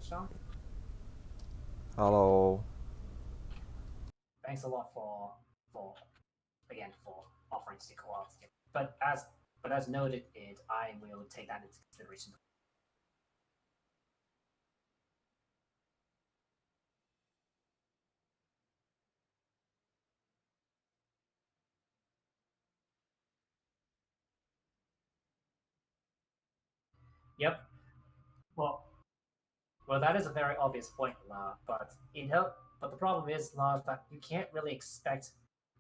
Sean. Hello. Thanks a lot for again for offering to co-op. But as noted, I will take that into consideration. Yep. Well, well, that is a very obvious point, La. But the problem is, La, that you can't really expect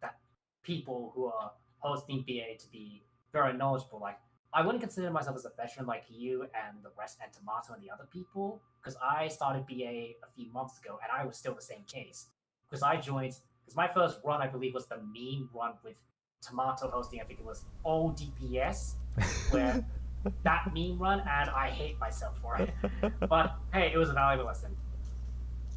that people who are hosting BA to be very knowledgeable. Like, I wouldn't consider myself as a veteran like you and the rest, and Tomato and the other people, because I started BA a few months ago, and I was still the same case. Because I joined, because my first run, I believe, was the meme run with Tomato hosting. I think it was ODPS, where that meme run, and I hate myself for it. But hey, it was a valuable lesson.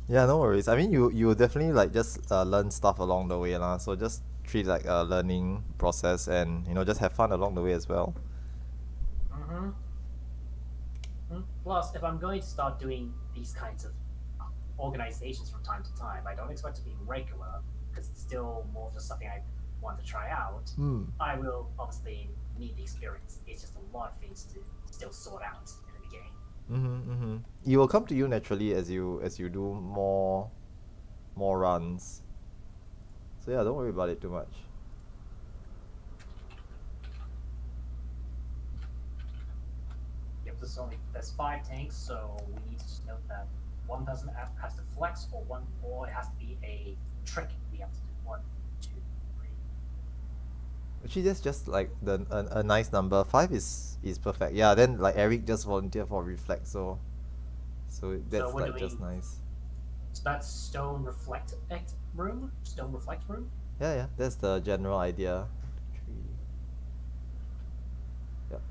Yeah, no worries. I mean, you definitely like just learn stuff along the way, lah. So just treat like a learning process, and just have fun along the way as well. Mm-hmm. Plus, if I'm going to start doing these kinds of organizations from time to time, I don't expect to be regular because it's still more of just something I want to try out. Hmm. I will obviously need the experience. It's just a lot of things to still sort out in the beginning. Mm-hmm. It will come to you naturally as you do more runs. So yeah, don't worry about it too much. Yep, there's 5 tanks, so we need to just note that one person has to flex, or it has to be a trick. We have to do 1, 2, 3. Actually, that's just like a nice number. 5 is perfect. Yeah, then like Eric just volunteered for reflex, so So that's we're like just doing nice. so that's stone reflect room. Yeah, yeah, that's the general idea. Three. Yep.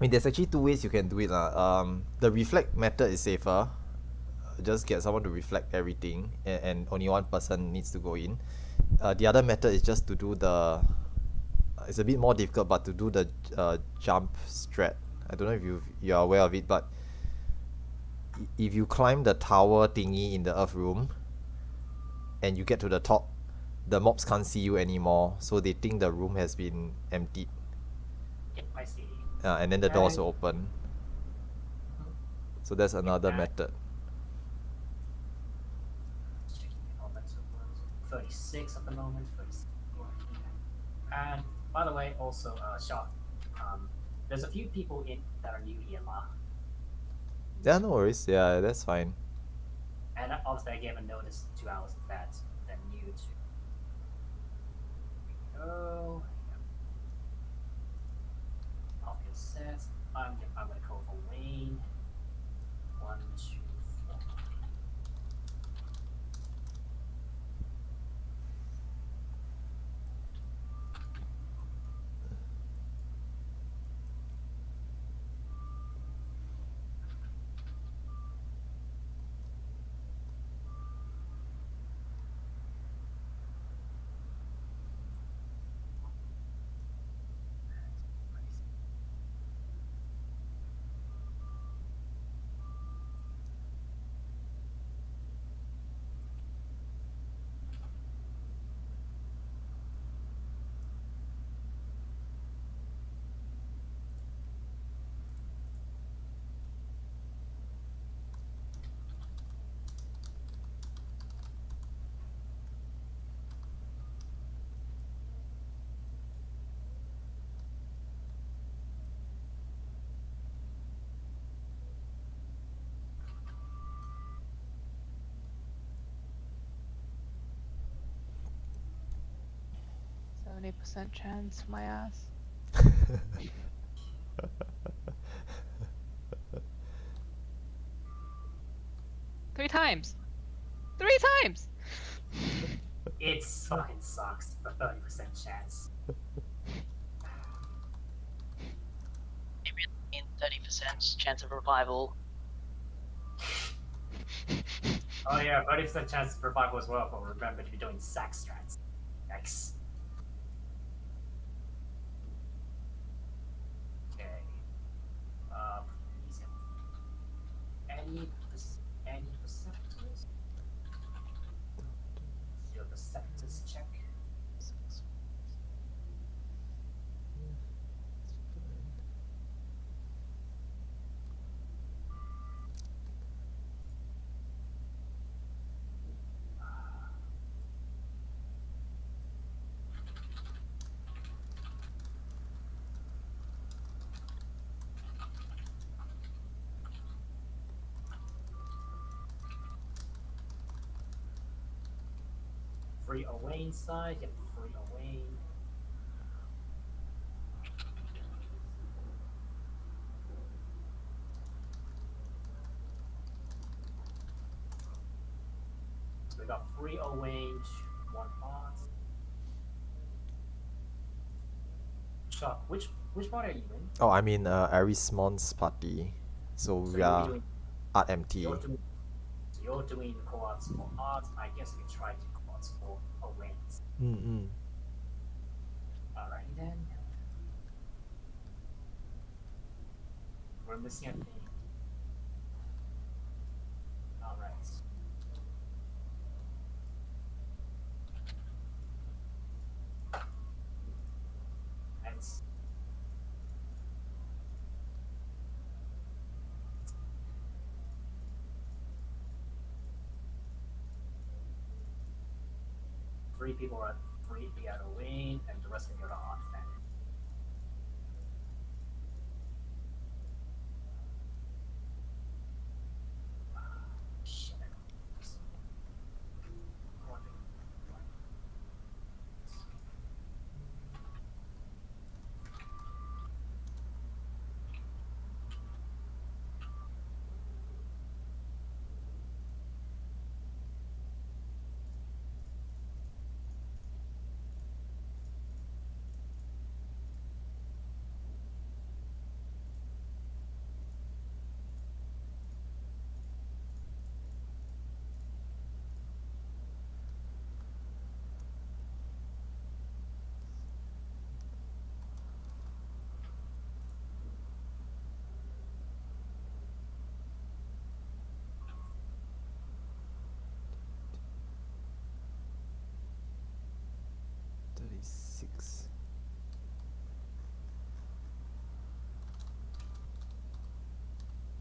I mean, there's actually two ways you can do it, lah. The reflect method is safer. Just get someone to reflect everything, and only one person needs to go in. The other method is just to do the. It's a bit more difficult, but to do the jump strat. I don't know if you're aware of it, but if you climb the tower thingy in the earth room, and you get to the top, the mobs can't see you anymore, so they think the room has been emptied. Yep, I see. And then the doors And will open. So that's yep, another and method. just checking the comments. 36 at the moment. 36. And by the way, also, Sean, there's a few people in that are new here, Ma. Yeah, no worries. Yeah, that's fine. And obviously, I gave a notice 2 hours that they're new to. Oh, Pocket set. I'm gonna call for Wayne. 1, 2, 4. %70 chance, my ass. 3 times! 3 times! It fucking sucks. The 30% chance. In 30% chance of revival. Oh yeah, 30% chance of revival as well. But remember to be doing sack strats. Yikes. Okay. any perceptors? Your perceptors check. Free Owain side, you have free Owain. So we got free Owain, one part. Chuck, which part are you in? Oh, I mean, Arismon's party. So we So you'll are be doing, Art MT. so you're doing co-ops for art. I guess we try to co-ops for Owain. Mm-mm. Alrighty then. We're missing a thing. Alright. Let's. Three people are free to be out of Wayne, and the rest can go to art then. Shit.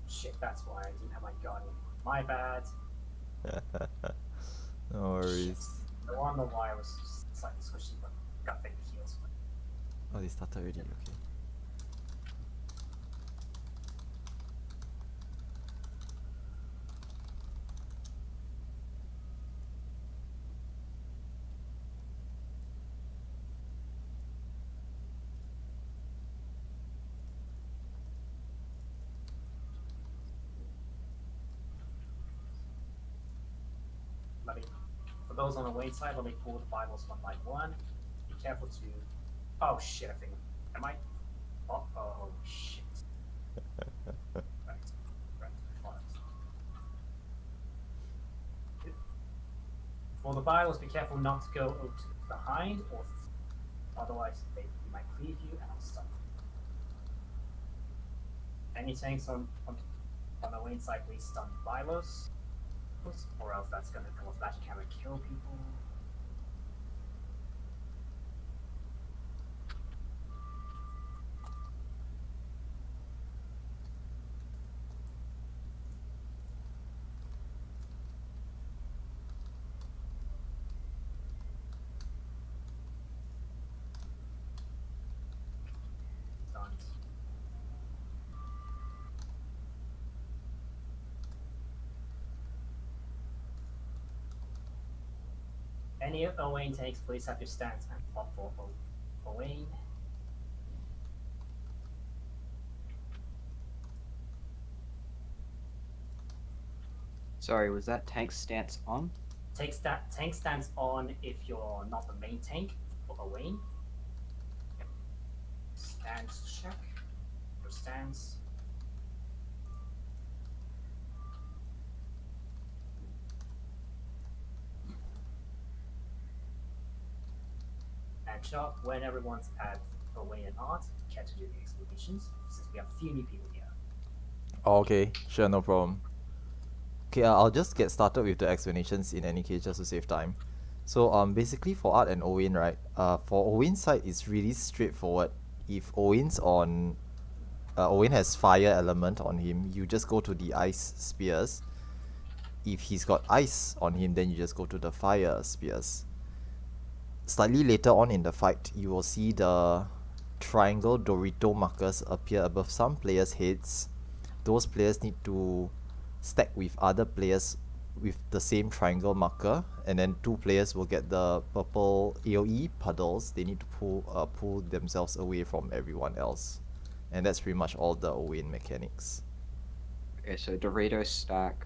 Shit, that's why I didn't have my guardian. My bad. No worries. No wonder why I was slightly squishy, but got fake heals. Oh, they started already, okay. Let me, for those on the Wayne side, let me pull the Bibles one by one. Be careful to. Oh shit, I think. Am I? Oh shit. Right. Fine. For the Bibles, be careful not to go over to behind, or otherwise they might cleave you and I'll stun you. Any tanks on the Wayne side, please stun Bilos. Or else that's gonna cause magic hammer kill people. Stunned. Any Owain tanks, please have your stance and plot for Owain. Sorry, was that tank stance on? Tank stance on if you're not the main tank for Owain. Stance check. Your stance. And Chuck, when everyone's at Owain and Art, care to do the explanations, since we have a few new people here. Oh, okay, sure, no problem. Okay, I'll just get started with the explanations in any case, just to save time. So basically for Art and Owain, right? For Owain's side, it's really straightforward. If Owain has fire element on him, you just go to the ice spears. If he's got ice on him, then you just go to the fire spears. Slightly later on in the fight, you will see the triangle Dorito markers appear above some players' heads. Those players need to stack with other players with the same triangle marker, and then 2 players will get the purple AoE puddles. They need to pull themselves away from everyone else. And that's pretty much all the Owain mechanics. Okay, so Dorito stack,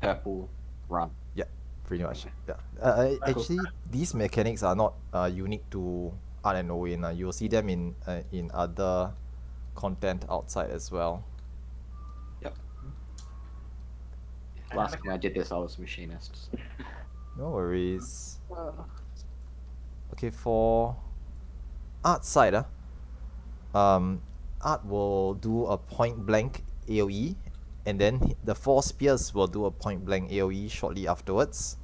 purple, run. Yeah, pretty much. Okay. Yeah. Actually, these mechanics are not unique to Art and Owain. You'll see them in other content outside as well. Yep. Last time I did this, I was machinist. No worries. Okay, for Art side, Art will do a point blank AoE, and then the 4 spears will do a point blank AoE shortly afterwards.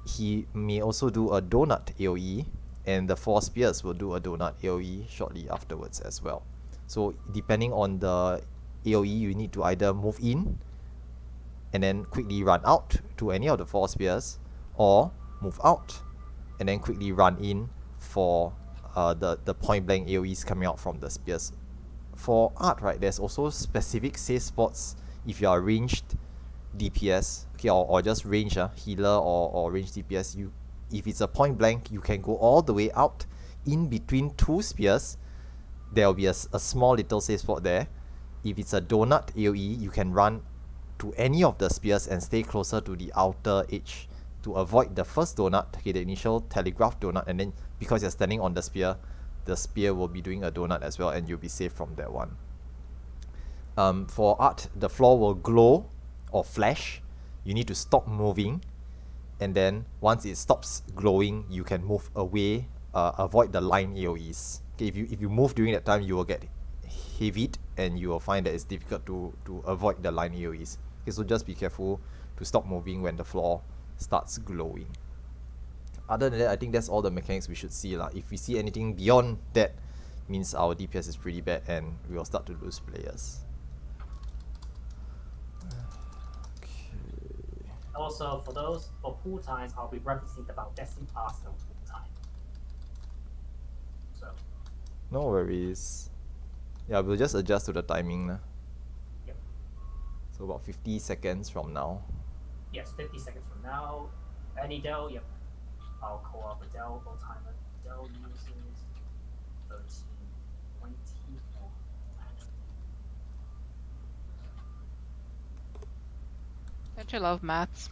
He may also do a donut AoE, and the 4 spears will do a donut AoE shortly afterwards as well. So depending on the AoE, you need to either move in and then quickly run out to any of the 4 spears, or move out and then quickly run in for the point blank AoEs coming out from the spears. For Art, right, there's also specific safe spots if you are ranged DPS, okay, or just range healer or range DPS. If it's a point blank, you can go all the way out in between 2 spears. There will be a small little safe spot there. If it's a donut AoE, you can run to any of the spears and stay closer to the outer edge to avoid the first donut, okay, the initial telegraph donut, and then because you're standing on the spear will be doing a donut as well, and you'll be safe from that one. For Art, the floor will glow or flash. You need to stop moving, and then once it stops glowing, you can move away, avoid the line AoEs. Okay, if you move during that time, you will get heavied, and you will find that it's difficult to avoid the line AoEs. Okay, so just be careful to stop moving when the floor starts glowing. Other than that, I think that's all the mechanics we should see lah. If we see anything beyond that, means our DPS is pretty bad and we will start to lose players. Okay. Also, for pool times, I'll be referencing about Destiny Arsenal pool time. So, No worries. Yeah, we'll just adjust to the timing. Yep. So about 50 seconds from now. yes, 50 seconds from now. Any Dell, yep. I'll call up a Dell full timer. Dell uses 1324. Don't you love maths?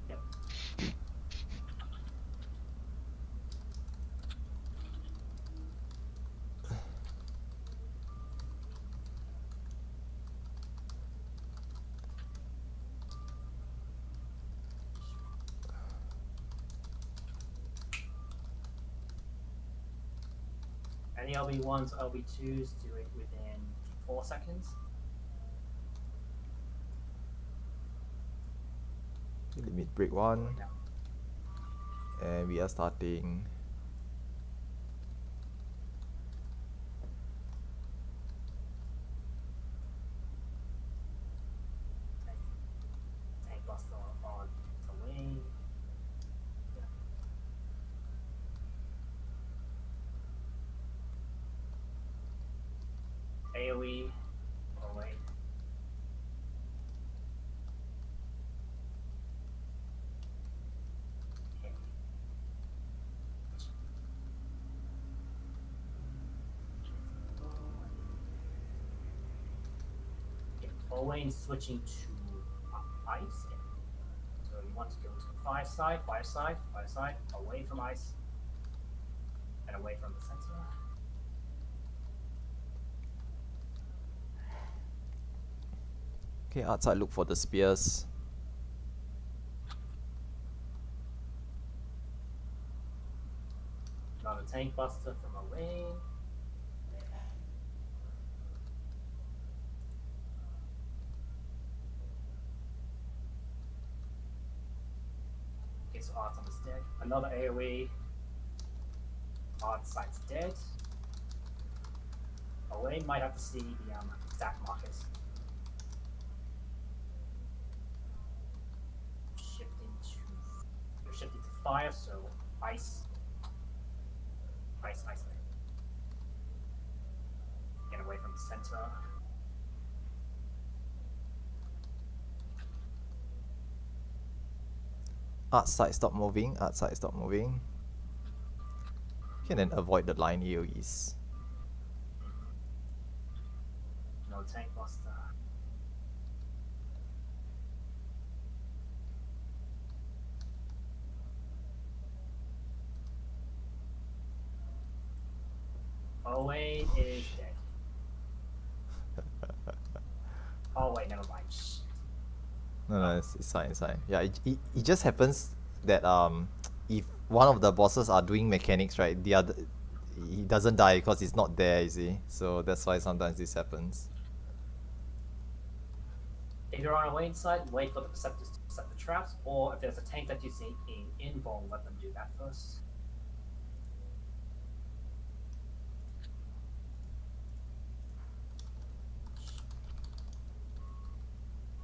Yep. Any LB1s, LB2s, do it within 4 seconds. Limit break 1, Now, and we are starting. tank buster on the wing. AoE. Oh wait. Okay. Yeah, Owain switching to ice. Yeah. So you want to go to fire side, away from ice, and away from the center. Okay, outside look for the spears. Another tank buster from away. so Artem is dead. Another AoE. Art site's dead. Elaine might have to see the stack markers. You're shifting to fire, so ice. Ice. Get away from the center. Art side stop moving. You can then avoid the line AoEs. No tank buster. Owain is dead. Oh wait, never mind. Shh. No, it's fine, Yeah, it just happens that if one of the bosses are doing mechanics, right, the other he doesn't die because he's not there, you see. So that's why sometimes this happens. If you're on Owain's side, wait for the Perceptors to set the traps, or if there's a tank that you see in invul, let them do that first.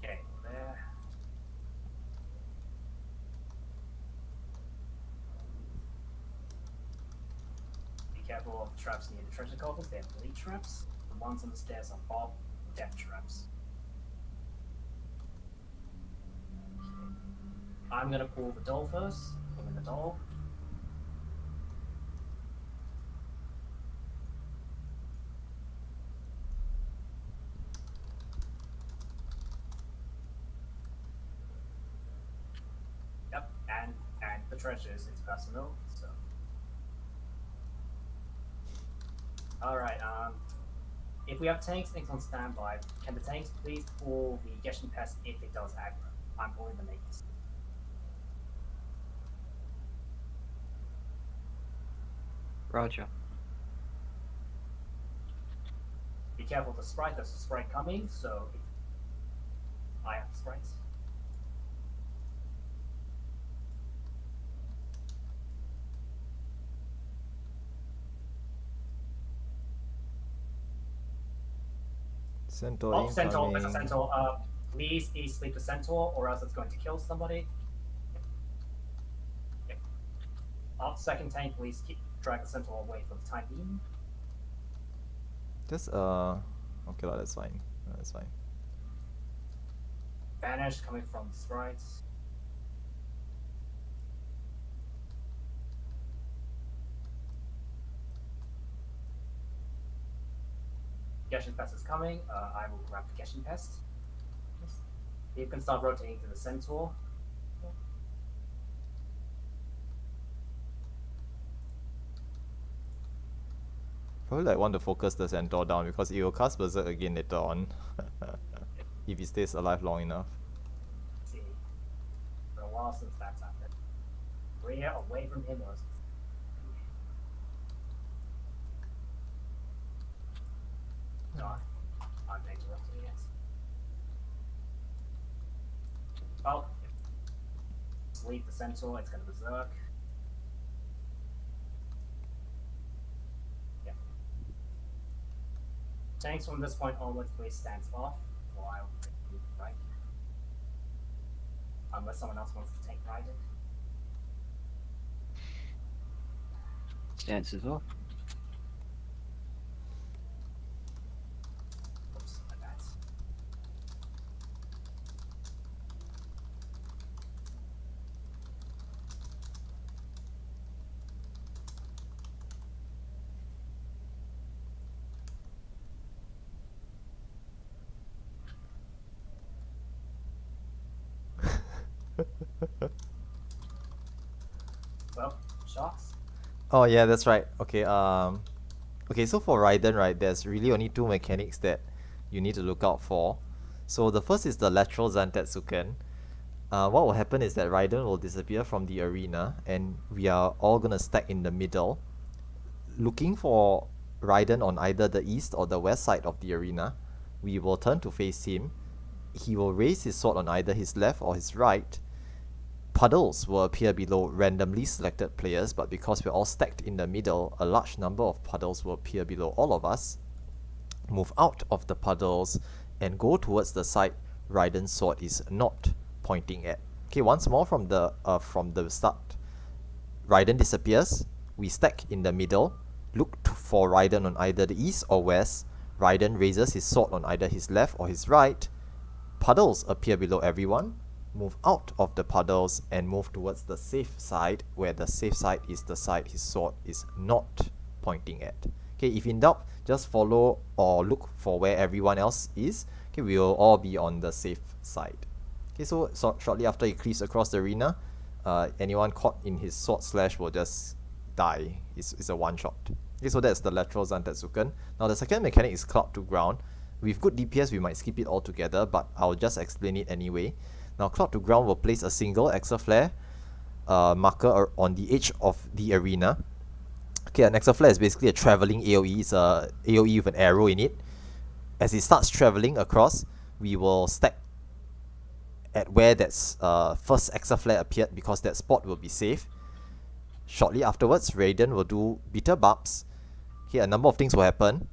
Okay, there. Be careful of the traps near the treasure goblins. They have elite traps. The ones on the stairs are all death traps. Okay. I'm gonna pull the doll first. Pull in the doll. Yep, and the treasures, it's personal, so. Alright, if we have tanks on standby, can the tanks please pull the Geshen Pest if it does aggro? I'm pulling the mages. Roger. Be careful of the sprite, there's a sprite coming, so if I have the sprites. Centaur Oh, Centaur, there's a incoming. Centaur. Please sleep the Centaur, or else it's going to kill somebody. Okay. Off second tank, please drag the Centaur away for the time being. Just okay lah, that's fine. That's fine. Banish coming from the sprites. Geshen Pest is coming. I will grab the Geshen Pest. Yes. You can start rotating to the Centaur. Probably like want to focus the Centaur down because it will cast Berserk again later on. If he stays alive long enough. Let's see. For a while since that's happened. Rhea away from him was. Dark. I'm interrupting it. Oh. Sleep the Centaur, it's gonna berserk. Yeah. Tanks from this point onwards, please stand off, or I will take you right. Unless someone else wants to take Raiden. Stances off. Oops, my bad. Well, shocks. Oh yeah, that's right. Okay, okay, so for Raiden, right, there's really only two mechanics that you need to look out for. So the first is the lateral Zantetsuken. What will happen is that Raiden will disappear from the arena and we are all gonna stack in the middle, looking for Raiden on either the east or the west side of the arena. We will turn to face him. He will raise his sword on either his left or his right. Puddles will appear below randomly selected players, but because we're all stacked in the middle, a large number of puddles will appear below all of us. Move out of the puddles and go towards the side Raiden's sword is not pointing at. Okay, once more from the start. Raiden disappears. We stack in the middle. Look for Raiden on either the east or west. Raiden raises his sword on either his left or his right. Puddles appear below everyone. Move out of the puddles and move towards the safe side, where the safe side is the side his sword is not pointing at. Okay, if in doubt, just follow or look for where everyone else is. Okay, we will all be on the safe side. Okay, so shortly after he cleaves across the arena, anyone caught in his sword slash will just die. It's a one shot. Okay, so that's the lateral Zantetsuken. Now the second mechanic is Cloud to Ground. With good DPS, we might skip it altogether, but I'll just explain it anyway. Now, Cloud to Ground will place a single Exo Flare marker on the edge of the arena. Okay, an Exo Flare is basically a traveling AoE. It's a AoE with an arrow in it. As it starts traveling across, we will stack at where that's first Exo Flare appeared, because that spot will be safe. Shortly afterwards, Raiden will do Bitter Barbs. Okay, a number of things will happen.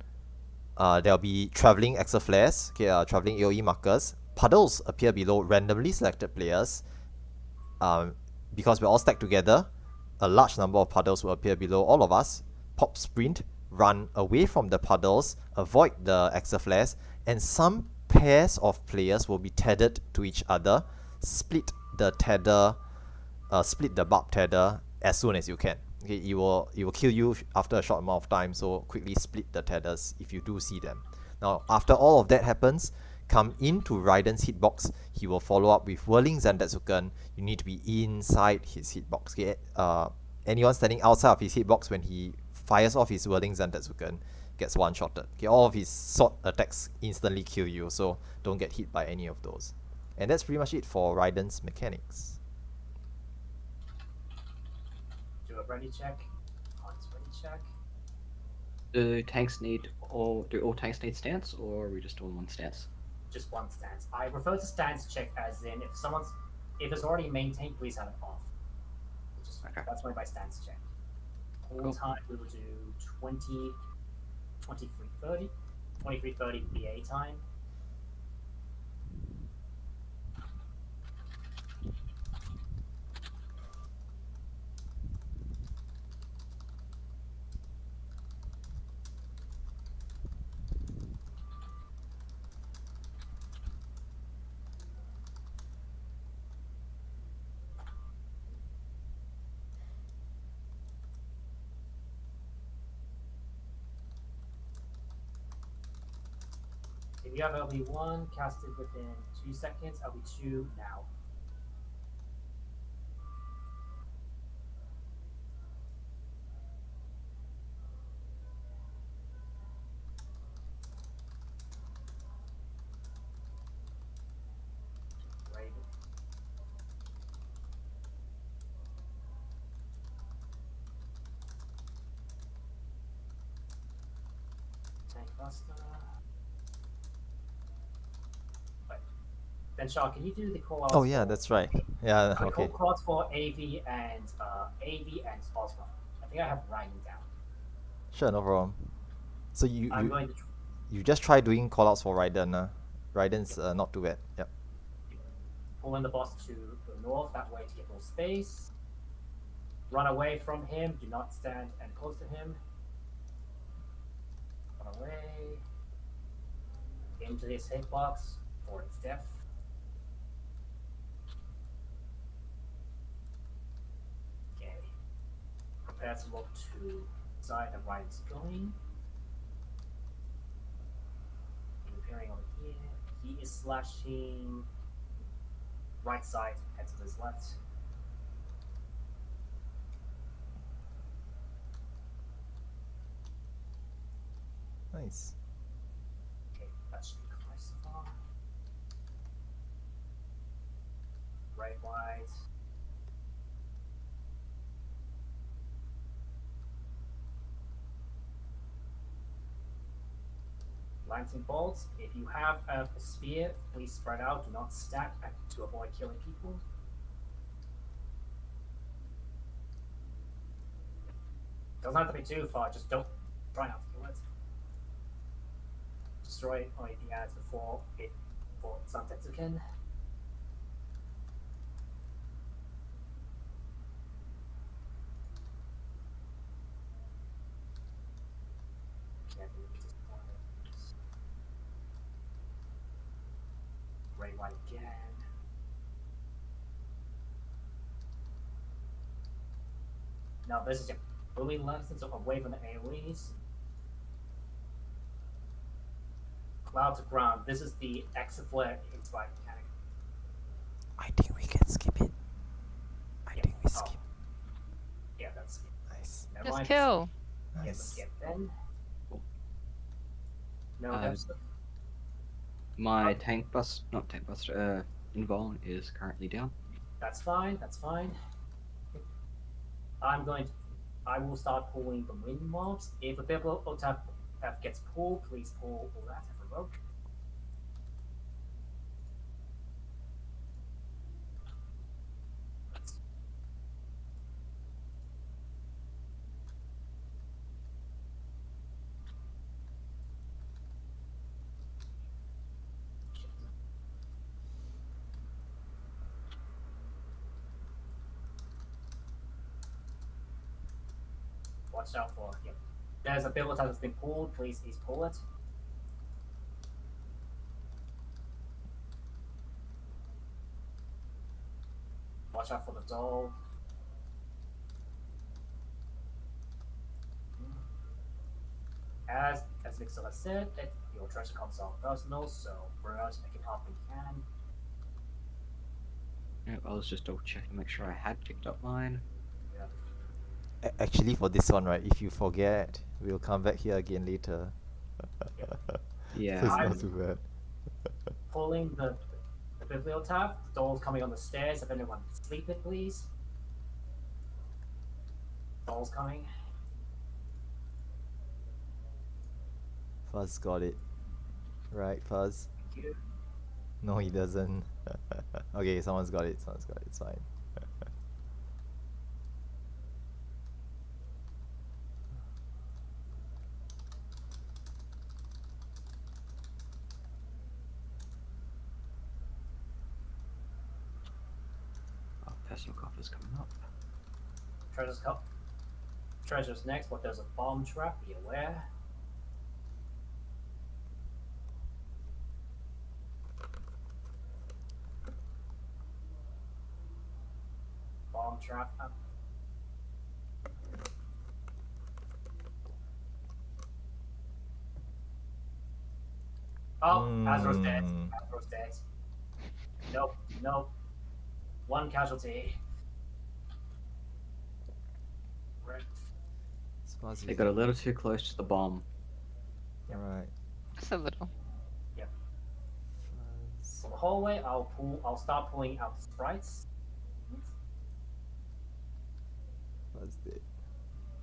There'll be traveling Exo Flares, okay, traveling AoE markers. Puddles appear below randomly selected players. Because we're all stacked together, a large number of puddles will appear below all of us. Pop Sprint, run away from the puddles, avoid the Exo Flares, and some pairs of players will be tethered to each other. Split the barb tether as soon as you can. Okay, it will kill you after a short amount of time, so quickly split the tethers if you do see them. Now, after all of that happens, come into Raiden's hitbox. He will follow up with Whirling Zantetsuken. You need to be inside his hitbox. Okay? Anyone standing outside of his hitbox when he fires off his Whirling Zantetsuken gets one-shotted. Okay? All of his sword attacks instantly kill you, so don't get hit by any of those. And that's pretty much it for Raiden's mechanics. Do a ready check. Hans ready check. Do all tanks need stance, or are we just doing one stance? Just one stance. I refer to stance check as in if it's already maintained, please have it off. Okay. That's my stance check. All Cool. time we will do 23:30 BA time. If you have LB1 casted within 2 seconds, LB2 now. Raven. Tank Buster. Then Shaw, can you do the call outs? Oh yeah, that's right. Yeah, okay. Call outs for AV and Osmo. I think I have writing down. Sure, no problem. So I'm going to you just try doing callouts for Raiden. Raiden's not too bad. Yep. pull in the boss to the north, that way to get more space. Run away from him, do not stand and close to him. Run away. Into his hitbox for its death. Okay. Prepare to look to the side that Ryan's going. Appearing over here. He is slashing right side, head to his left. Nice. Okay, that should be close so far. Right wide. Lightning bolts. If you have a spear, please spread out. Do not stack to avoid killing people. Doesn't have to be too far. Just don't try not to kill it. Destroy only the ads before Santetsuken. Great White again. Now this is your booming lessons away from the AoEs. Cloud to ground. This is the exit flare inspired mechanic. I think we can skip it. I Yeah. think we Oh. skip. Yeah, that's Nice. never Just mind. kill. Yes, Nice. skip then. No, Um, that's My tank bust, not tank bust, invuln is currently down. that's fine. That's fine. I will start pulling the wind mobs. If a Bibliotap F gets pulled, please pull all that and revoke. Watch out for him. There's a Bibliotap that's been pulled. Please pull it. Watch out for the doll. As Vixel has said, your treasure comes off personal, so we're out to make it up when you can. Yep, I was just double checking to make sure I had picked up mine. Actually, for this one, right, if you forget, we'll come back here again later. Yeah, So it's I'm- not too bad. Pulling the Bibliotap. The doll's coming on the stairs. If anyone sleep it, please. Doll's coming. Fuzz got it. Right, Fuzz? Thank you. No, he doesn't. Okay, someone's got it. Someone's got it. It's fine. oh, personal coffer's coming up. Treasure's cup. Treasure's next, but there's a bomb trap. Be aware. Bomb trap up. Oh, Azra's dead. Mm. Azra's dead. Nope, nope. One casualty. Right. It's Fuzz They is- got a little too close to the bomb. Alright. Just a little. Fuzz. For the hallway, I'll start pulling out the sprites. Fuzz did.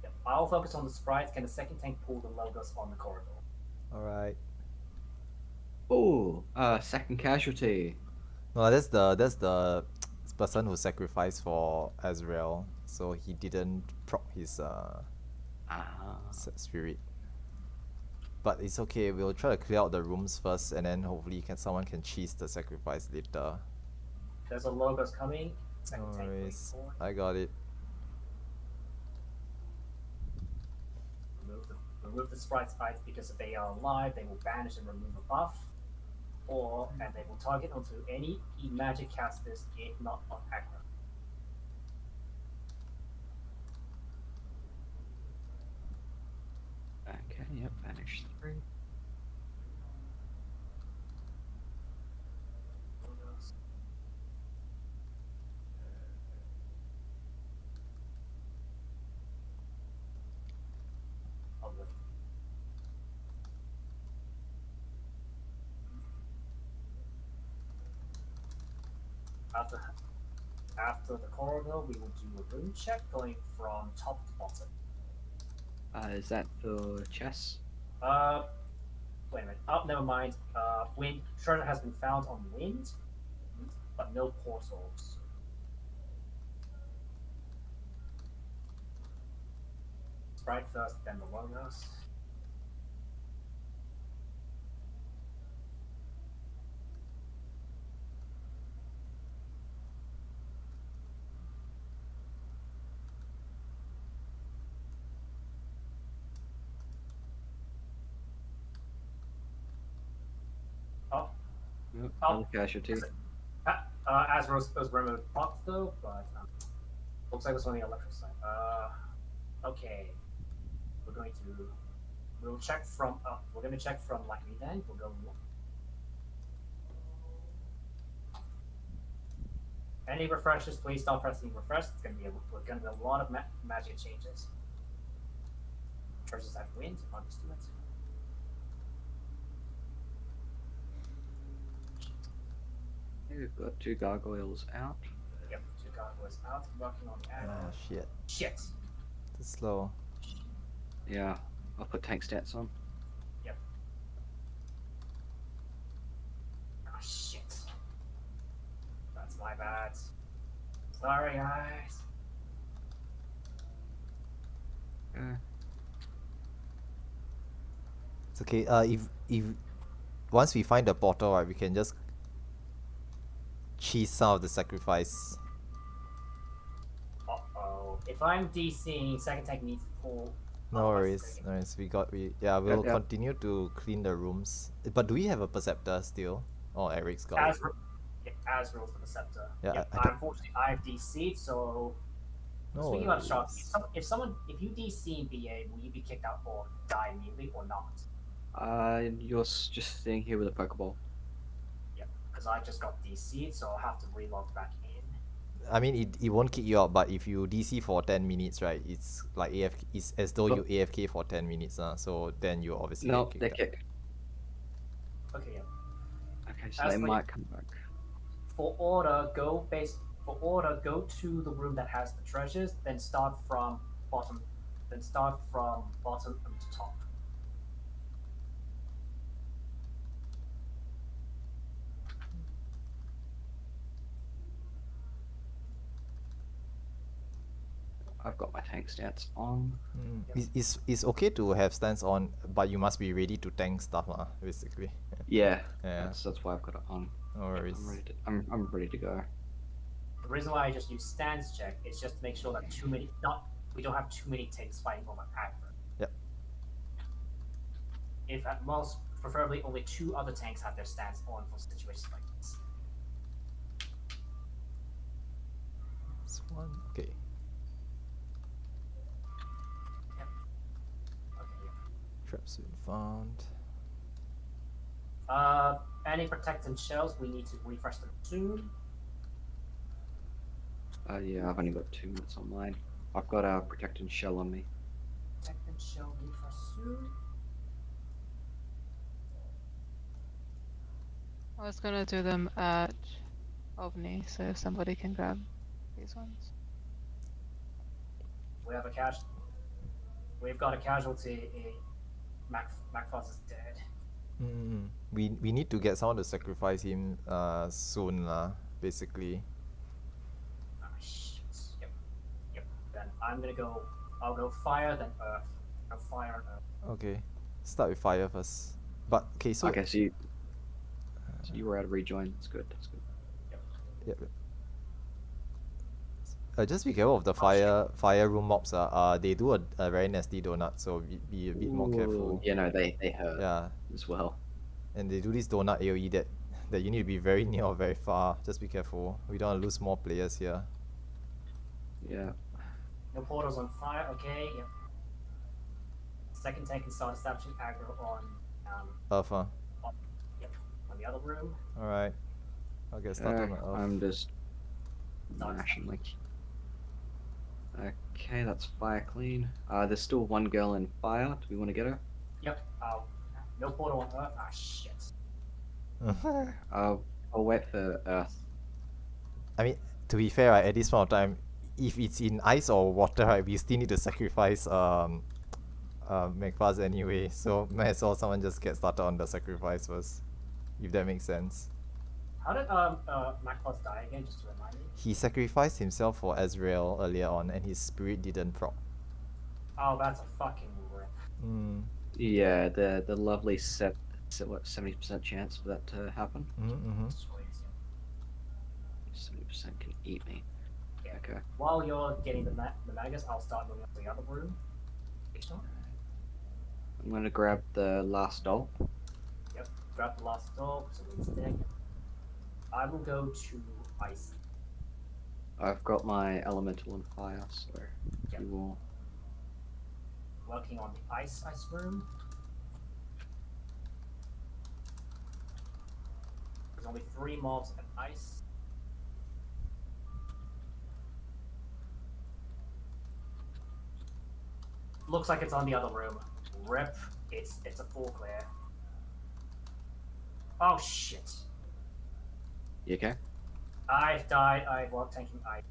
Yep. I'll focus on the sprites. Can the second tank pull the logos on the corridor? Alright. Oh, second casualty. No, that's the person who sacrificed for Azrael, so he didn't proc his Ah, spirit. But it's okay. We'll try to clear out the rooms first, and then hopefully someone can cheese the sacrifice later. There's a logos coming. No Second tank moving worries. forward. I got it. Remove the sprite spites because if they are alive, they will banish and remove a buff. And they will target onto any magic casters if not on aggro. okay, yep, vanish 3. On the after the corridor, we will do a rune check going from top to bottom. Is that for chess? Wait a minute. Oh, never mind. Wind treasure has been found on wind, but no portals. Sprite first, then the logos. Oh, Yep, Oh. another casualty. as was removed pots though, but looks like it's on the electric side. Okay, we'll check from we're gonna check from Lucky then. We'll go. Any refreshes, please stop pressing refresh. It's gonna be a lot of magic changes. Treasures have wind, understood. We've got 2 gargoyles out. Yep, 2 gargoyles out, working on the Ah, aggro. shit. Shit. Too slow. Yeah, I'll put tank stats on. Oh shit. That's my bad. Sorry guys. It's okay. If once we find the portal, right, we can just cheese some of the sacrifice. Uh-oh. If I'm DCing, second tank needs to pull. No Oh, worries, that's no worries. We'll yeah. continue to clean the rooms. But do we have a Perceptor still? Oh, Eric's got it. As rules the scepter. Yeah, Yep, I don't- unfortunately, I have DC'd, so. No Speaking about shots, worries. if you DC in BA, will you be kicked out or die immediately or not? You're just sitting here with a Pokeball. Because I just got DC'd, so I'll have to relog back in. I mean, it won't kick you out, but if you DC for 10 minutes, right, it's like AFK, it's as though you AFK for 10 minutes, so then you obviously No, get they're kicked kicked. Okay, yeah. Okay, so As they for might come back. For order, go to the room that has the treasures, then start from bottom to top. I've got my tank stats on. out. It's okay to have stance on, but you must be ready to tank stuff, basically. Yeah, Yeah. that's why I've got it on. No worries. I'm ready to go. The reason why I just use stance check is just to make sure that we don't have too many tanks fighting over aggro. Yep. If at most, preferably only 2 other tanks have their stance on for situations like this. This one, okay. Okay, yeah. Traps been found. Any protectant shells, we need to refresh them soon. Yeah, I've only got 2 minutes on mine. I've got a protecting shell on me. Protectant shell refresh soon. I was gonna do them at OVNI, so if somebody can grab these ones. We've got a casualty. Macfoss is dead. We need to get someone to sacrifice him soon, basically. Ah, shit. Yep. Then I'll go fire, then earth. Go fire and earth. Okay. Start with fire first. But okay, so Okay, so you were out of rejoin. That's good. That's good. yep. Just be careful of the fire room mobs. They do a very nasty donut, so be a bit more careful. Yeah, no, they hurt Yeah, as well. and they do this donut AoE that you need to be very near or very far. Just be careful. We don't want to lose more players here. Yeah. No portals on fire. Okay. Yep. Second tank can start establishing aggro on Earth, huh? on the other room. Alright. I'll get started on Earth. I'm just Nice. mashing like. Okay, that's fire clean. There's still one girl in fire. Do we want to get her? Yep. No portal on earth. Ah shit. I'll wait for Earth. I mean, to be fair, right, at this point of time, if it's in ice or water, right, we still need to sacrifice Magfast anyway. So might as well someone just get started on the sacrifice first, if that makes sense. How did Macfoss die again? Just to remind me. He sacrificed himself for Ezreal earlier on, and his spirit didn't proc. Oh, that's a fucking rip. Yeah, the lovely 70% chance for that to happen. Mm-hmm. Sweet. 70% can eat me. Yeah. Okay. While you're getting the Magus, I'll start moving up to the other room. I'm gonna grab the last doll. Yep. Grab the last door, so it's deck. I will go to ice. I've got my elemental and fire, so Yep. you will. Working on the ice room. There's only 3 mobs at ice. Looks like it's on the other room. Rip. It's a full clear. Oh shit. You okay? I've died. While tanking ice.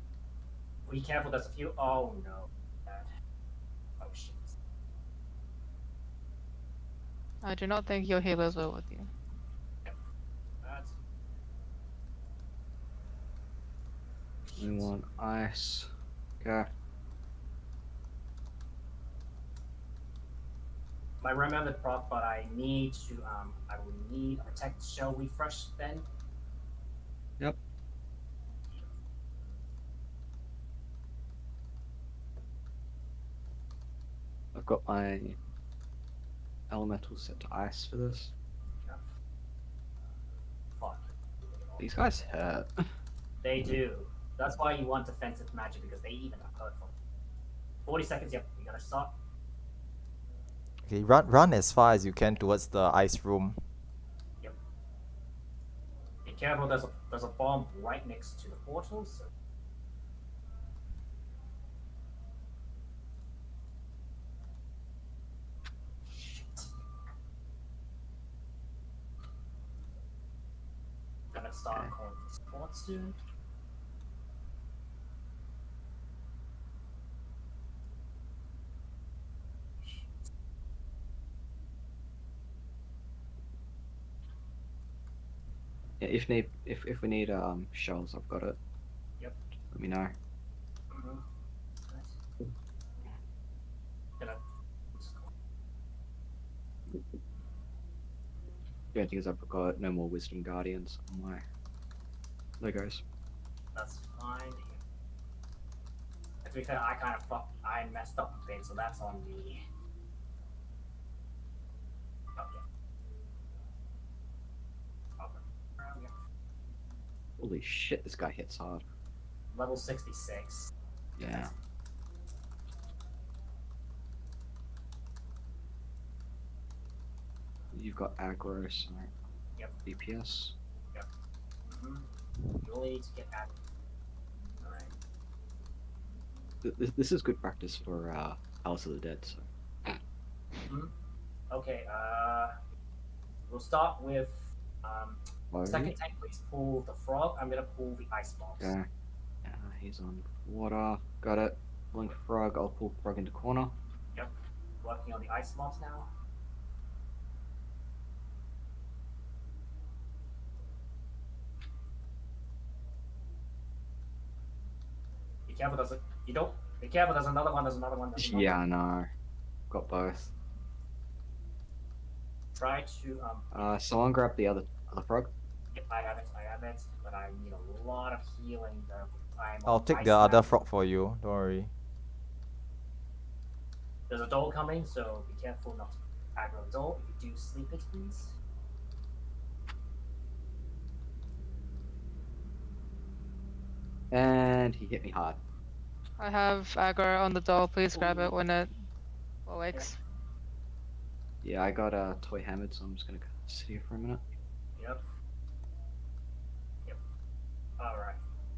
Be careful. There's a few. Oh no. Bad. Oh shit. I do not think your healers were with you. That's We want ice. Okay. my remembered prop, but I need to I will need a protect shell refresh then. Yep. I've got my elemental set to ice for this. Fuck. These guys hurt. They do. That's why you want defensive magic, because they even are hurtful. 40 seconds, yep, we gotta start. Okay, run as far as you can towards the ice room. Yep. Be careful, there's a bomb right next to the portal, so shit. Gonna start Okay. calling for support soon. Yeah, if we need shells, I've got it. Yep. Let me know. Mm-hmm. Gonna The only thing is I've got no more wisdom guardians on my Legos. That's fine. To be fair, I messed up a bit, so that's on me. Oh yeah. Oh, yeah. Holy shit, this guy hits hard. Level 66. Yeah. You've got aggro, so Yep. DPS. Mm-hmm. You only need to get at. Alright. This is good practice for House of the Dead. So Okay, we'll start with Why second tank, please pull the frog. I'm gonna pull the ice bombs. Okay. He's on water. Got it. Pulling frog. I'll pull frog into corner. Working on the ice mobs now. Be careful, be careful, there's another one, there's another one. Yeah, I know. Got both. Try to, Someone grab the other frog. yep, I have it, but I need a lot of healing though. I'll take the other frog for you, don't worry. There's a doll coming, so be careful not to aggro the doll. If you do sleep it, please. And he hit me hard. I have aggro on the doll. Please grab it when it awakes. Yeah, I got toy hammered, so I'm just gonna sit here for a minute. Yep. Alright.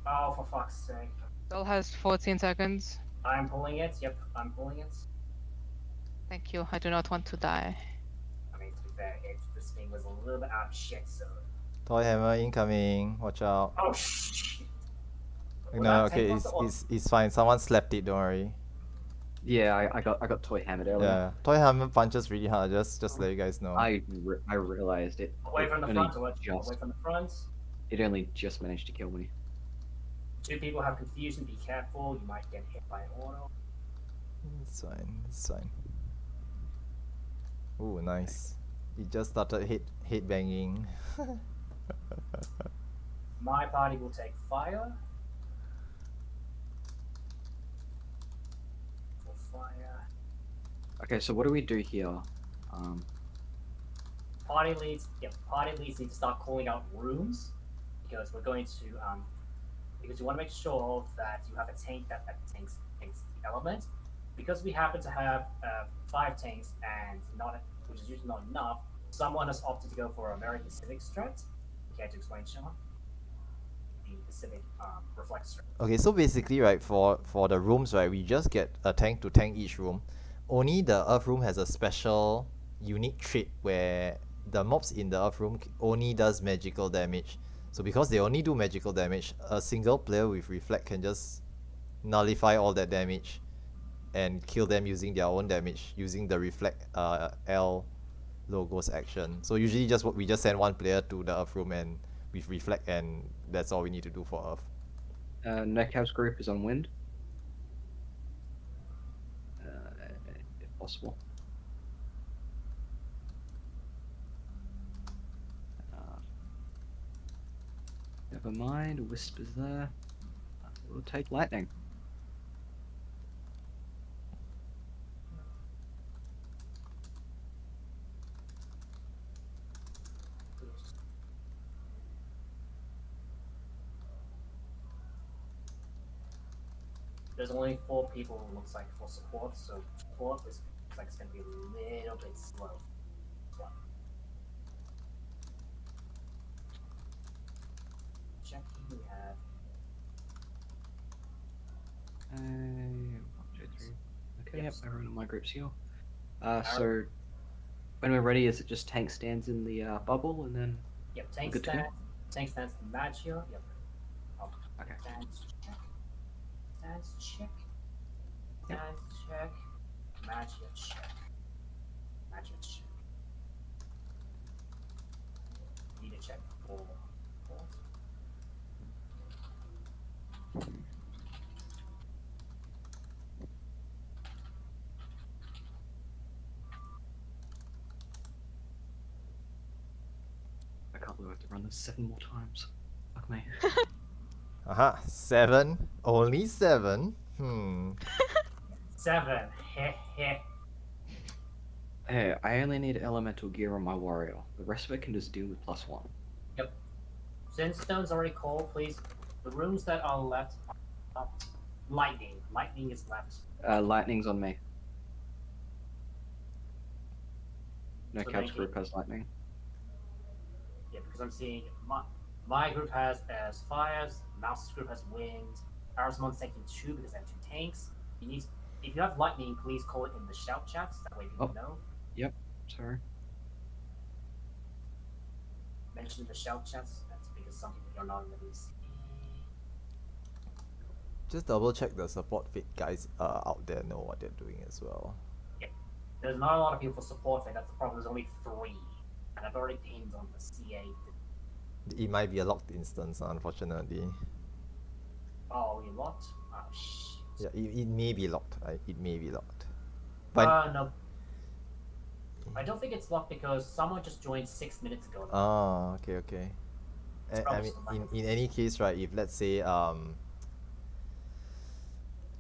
Oh, for fuck's sake. Doll has 14 seconds. I'm pulling it. Yep, I'm pulling it. Thank you. I do not want to die. I mean, to be fair, this thing was a little bit out of shit, so. Toy hammer incoming. Watch out. Oh shit. No, okay, it's fine. Someone slapped it. Don't worry. Yeah, I got toy hammered earlier. Yeah, toy hammer punches really hard. Just let you guys know. I realized it. Away from the only front, away from the front. It only just managed to kill me. 2 people have confusion. Be careful. You might get hit by an auto. It's fine. It's fine. Ooh, nice. It just started head banging. My party will take fire. For fire. Okay, so what do we do here? Party leads need to start calling out rooms because we're going to because you want to make sure that you have a tank that tanks the element. Because we happen to have 5 tanks and which is usually not enough, someone has opted to go for a very Pacific strat. Care to explain, Sean? The Pacific reflect strat. Okay, so basically, right, for the rooms, right, we just get a tank to tank each room. Only the Earth room has a special unique trait where the mobs in the Earth room only does magical damage. So because they only do magical damage, a single player with reflect can just nullify all that damage and kill them using their own damage, using the reflect L logos action. So usually we just send one player to the Earth room and with reflect, and that's all we need to do for Earth. Necav's group is on wind. If possible. Never mind, Wisper's there. We'll take lightning. There's only 4 people, it looks like, for support, so support looks like it's going to be a little bit slow. Checking, we have 1, 2, 3. Okay, Yep. yep, everyone in my group's here. So when we're ready, is it just tank stands in the bubble and then? Yep, good to go? tank stands to match here. Yep. Okay. Stands check. Stands check. Yep. Stands check. Match your check. Match your check. Need to check for port. I can't believe I have to run this 7 more times. Fuck me. Aha, 7? Only 7? 7. Heh heh. Hey, I only need elemental gear on my warrior. The rest of it can just deal with +1. Yep. Since stone's already cold, please. The rooms that are left are lightning. Lightning is left. Lightning's on me. So Necav's thank you. group has lightning. Yeah, because I'm seeing my group has as fires, Mouse's group has wind, Arismon's taking 2 because they have 2 tanks. If you have lightning, please call it in the shout chats, that way people know. Sorry. Mention the shout chats, that's because some people are not in the VC. Just double check the support fit guys out there know what they're doing as well. There's not a lot of people for support, that's the problem, there's only 3. And I've already pinned on the CA. It might be a locked instance, unfortunately. Oh, we locked? Oh, shit. Yeah, it may be locked. It may be locked. But No. I don't think it's locked because someone just joined 6 minutes ago. oh, okay. I probably mean, still in any case, right? If let's say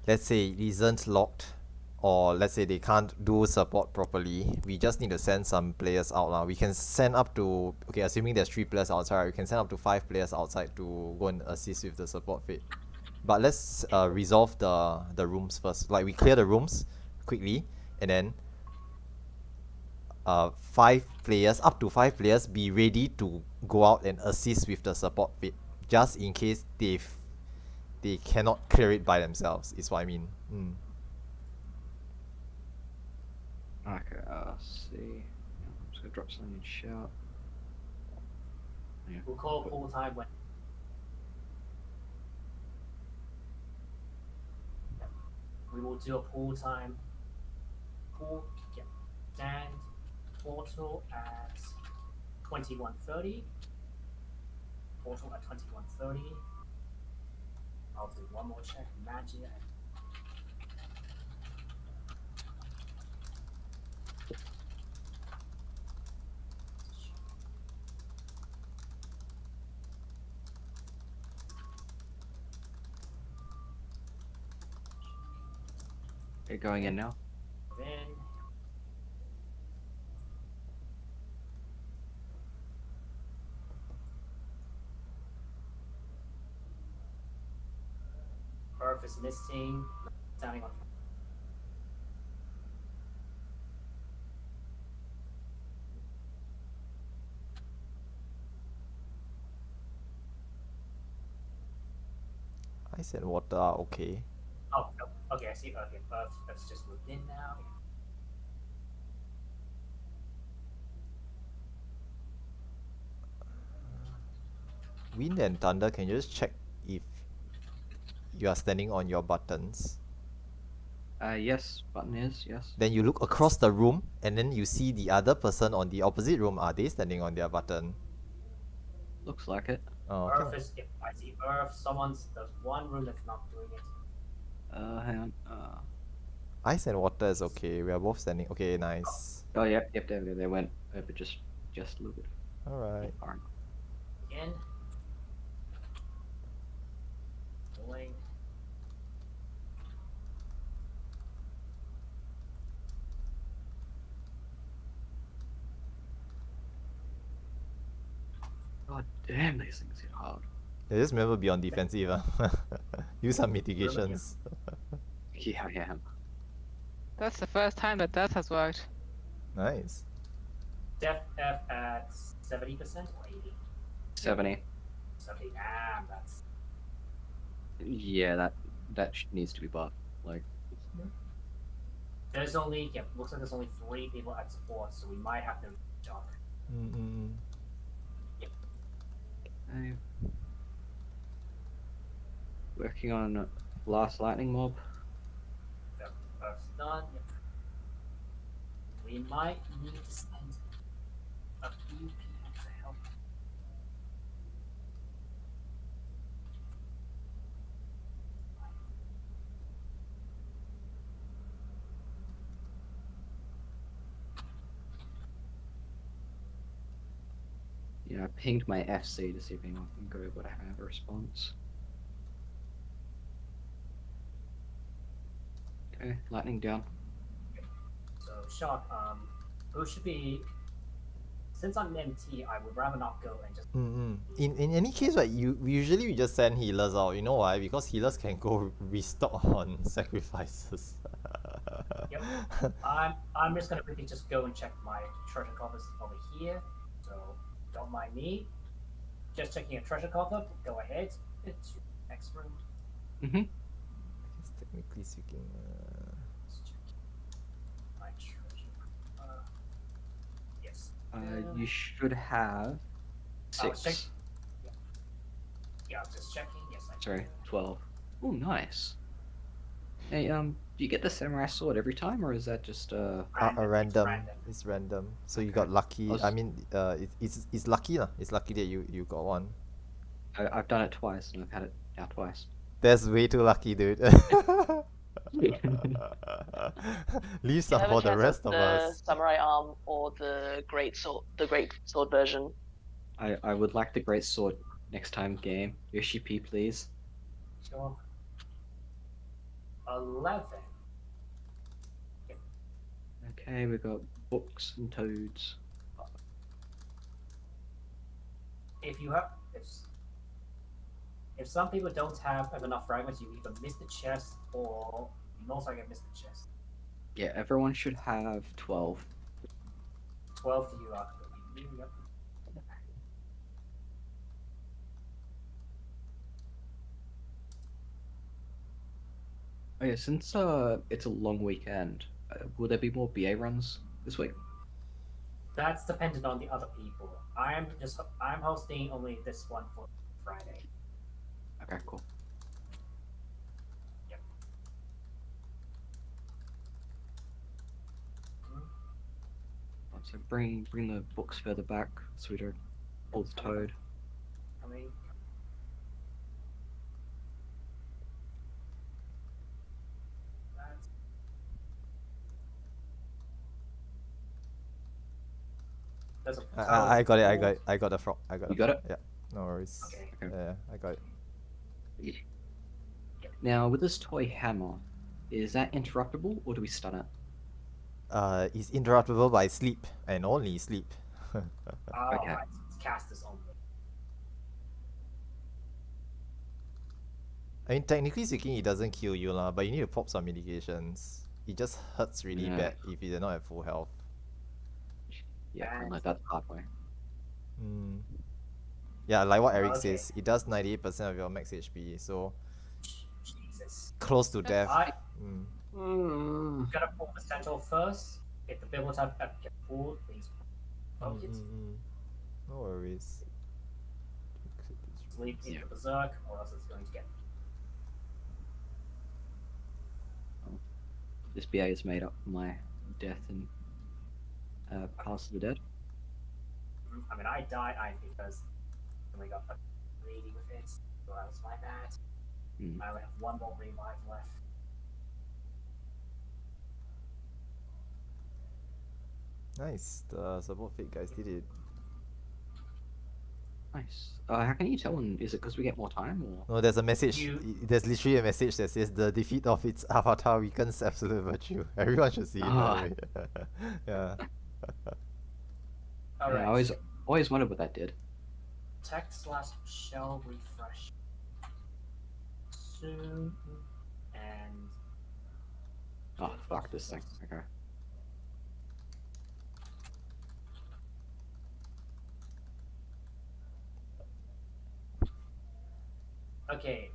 it isn't locked, or let's say they can't do support properly, we just need to send some players out now. We can send up to, okay, assuming there's 3 players outside, right, we can send up to 5 players outside to go and assist with the support fit. But let's resolve the rooms first. Like, we clear the rooms quickly, and then 5 players, up to 5 players, be ready to go out and assist with the support fit, just in case they cannot clear it by themselves, is what I mean. Okay, see. I'm just gonna drop something in shout. Yeah. We'll call pool time when. We will do a pool time. And portal at 21:30. Portal at 21:30. I'll do one more check. Magia. Okay, going in now. Then Earth is missing. Standing on. Ice and water are okay. Oh, no. Okay, I see. Okay, Earth's just moved in now. Wind and thunder, can you just check if you are standing on your buttons? Yes, button is, yes. Then you look across the room and then you see the other person on the opposite room. Are they standing on their button? Looks like it. Oh, Earth okay. is. Yep, I see Earth. There's one room that's not doing it. Hang on. Ice and water is okay. We are both standing. Okay, nice. Oh, yep, they went over just a little bit. Alright. Far. Again. Going. God damn, these things hit hard. Yeah, just remember be on defensive. Use some mitigations. Yeah, I am. That's the first time that has worked. Nice. Def F at 70% or 80? 70. 70. Damn, that's. Yeah, that needs to be buffed. Like, There's only. Yep, looks like there's only 3 people at support, so we might have to jump. Mm-mm. working on last lightning mob. Yep, Earth's done. Yep. We might need to send a few people to help. Yeah, I pinged my FC to see if anyone can go, but I haven't had a response. Okay, lightning down. So, Shock, who should be. Since I'm MT, I would rather not go and just. In any case, right, usually we just send healers out. You know why? Because healers can go restock on sacrifices. Yep. I'm just gonna quickly just go and check my treasure coffers over here. So don't mind me. Just checking a treasure coffer. Go ahead. It's next room. Mm-hmm. It's technically speaking. Let's check my treasure. Yes. You should have I was 6. Yeah, I was just checking. Yes, I Sorry, do. 12. Oh, nice. Hey, do you get the samurai sword every time, or is that just A Random, random. It's random. It's random. So you Okay. got lucky. was- I mean, it's lucky lah. It's lucky that you got one. I've done it twice, and I've had it now twice. That's way too lucky, dude. Leave You some have a for the chance rest at of the us. samurai arm or the great sword version. I would like the great sword next time game. Yoshipi, please. Sure. 11. Okay, we got books and toads. If you have, if some people don't have enough fragments, you either miss the chest or you most likely miss the chest. Yeah, everyone should have 12. 12 to you are. Yep. Oh yeah, since it's a long weekend, will there be more BA runs this week? That's dependent on the other people. I'm hosting only this one for Friday. Okay, cool. Yep. So bring the books further back so we don't pull the toad. I mean, that's there's a I got it. I got the frog. I got. You the got frog. it? Yeah. No worries. Okay. Okay. Yeah, I got it. Now with this toy hammer, Is that interruptible, or do we stun it? Is interruptible by sleep and only sleep. Oh, Okay. right. It's casters only. I mean, technically speaking, it doesn't kill you lah, but you need to pop some medications. It just hurts really Yeah. bad if you're not at full health. Yeah, I And- know that's halfway. Mm. Yeah, like what Eric Okay. says, it does 98% of your max HP, so Jesus. close to death. I Mm. Mm. gotta pull the Centaur first. If the Bible type get pulled, please poke it. No worries. Sleep into Yeah. Berserk, or else it's going to get. This BA is made up for my death in House of the Dead. I mean, I died because I only got a greedy with it, so that was my bad. Mm. I only have one more revive left. Nice, the support fate guys did it. Nice. How can you tell when is it because we get more time or? No, there's a message. You- There's literally a message that says the defeat of its avatar weakens absolute virtue. Everyone should see it. Ah. By the way. Yeah. Alright. Yeah, I always wondered what that did. Tech/shell refresh soon, and Oh fuck this thing. Okay. okay.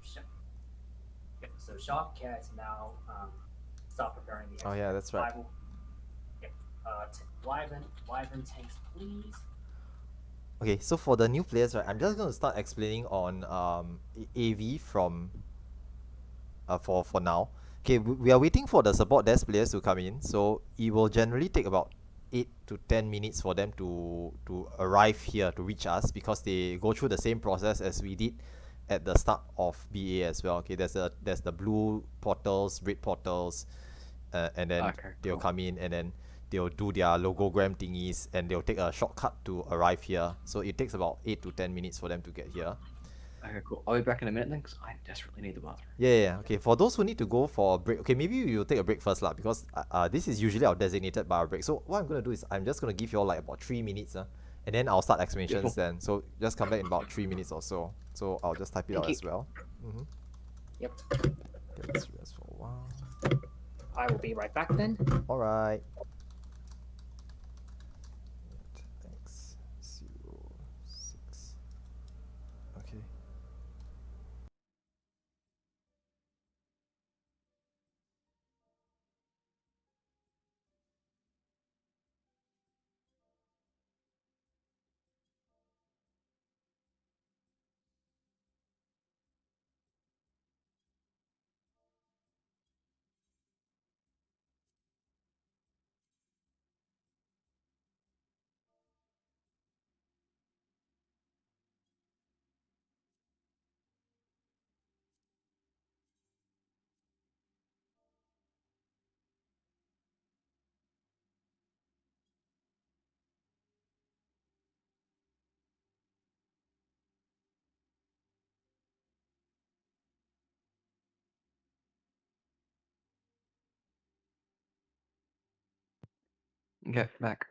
Yep, so Shock Cat now start preparing the. Oh yeah, that's right. Yep. Wyvern tanks, please. Okay, so for the new players, right, I'm just going to start explaining on AV from for now. Okay, we are waiting for the support desk players to come in, so it will generally take about 8 to 10 minutes for them to arrive here to reach us because they go through the same process as we did at the start of BA as well. Okay, there's the blue portals, red portals, and then Okay, they'll cool. come in and then they'll do their logogram thingies and they'll take a shortcut to arrive here. So it takes about 8 to 10 minutes for them to get here. Okay, cool. I'll be back in a minute then, because I desperately need the bathroom. Yeah. Okay, for those who need to go for a break, okay, maybe you'll take a break first lah, because this is usually our designated bar break. So what I'm gonna do is I'm just gonna give you all like about 3 minutes, and then I'll start explanations Beautiful. then. So just come back in about 3 minutes or so. So I'll just type it Thank out you. as well. Yep. Let's rest for a while. I will be right back then. All right. X 06. Okay. Okay, back.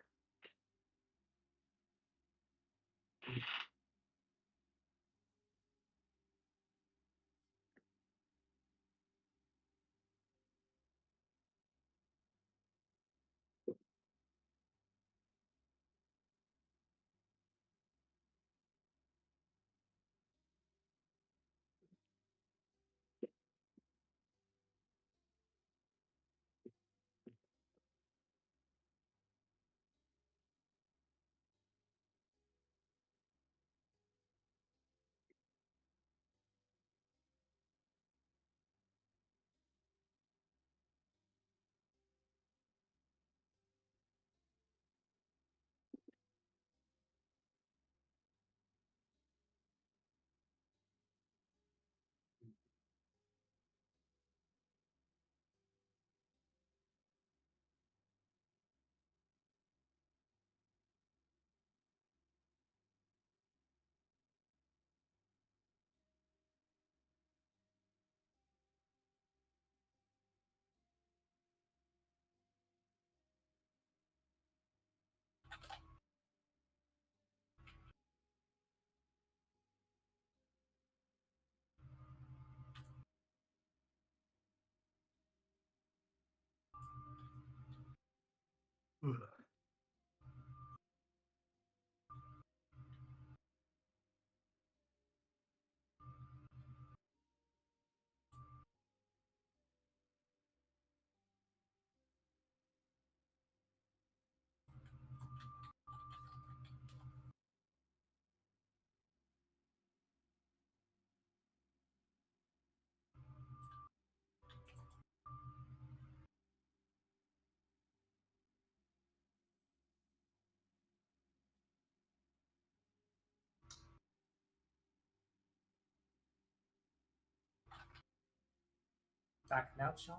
Back now, Sean?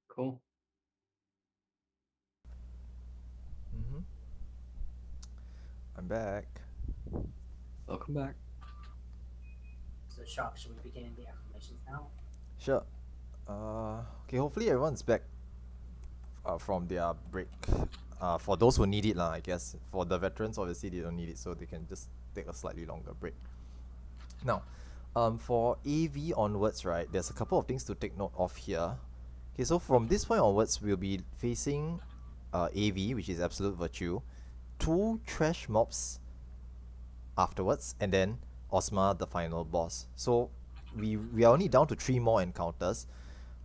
Cool. Mm-hmm. I'm back. Welcome back. So, Shock, should we begin the affirmations now? Sure. Okay, hopefully everyone's back from their break. For those who need it, I guess. For the veterans, obviously they don't need it, so they can just take a slightly longer break. Now, for AV onwards, right, there's a couple of things to take note of here. Okay, so from this point onwards, we'll be facing AV, which is Absolute Virtue, 2 trash mobs afterwards, and then Ozma, the final boss. So we are only down to 3 more encounters.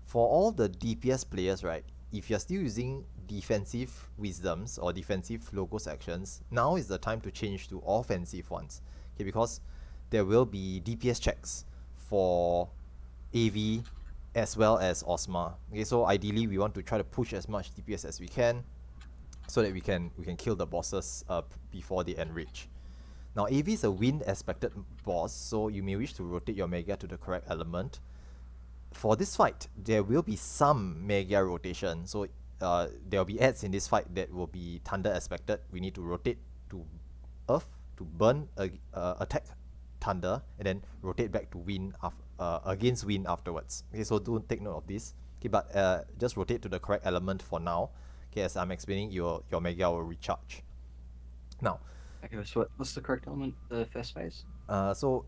For all the DPS players, right, if you're still using defensive wisdoms or defensive logos actions, now is the time to change to offensive ones. Okay, because there will be DPS checks for AV as well as Ozma. Okay, so ideally we want to try to push as much DPS as we can so that we can kill the bosses before they enrich. Now AV is a wind aspected boss, so you may wish to rotate your Mega to the correct element. For this fight, there will be some Mega rotation, so there will be adds in this fight that will be thunder aspected. We need to rotate to earth to burn attack thunder, and then rotate back to wind against wind afterwards. Okay, so don't take note of this. Okay, but just rotate to the correct element for now. Okay, as I'm explaining, your Mega will recharge. Now, Okay, so what's the correct element? The first phase? so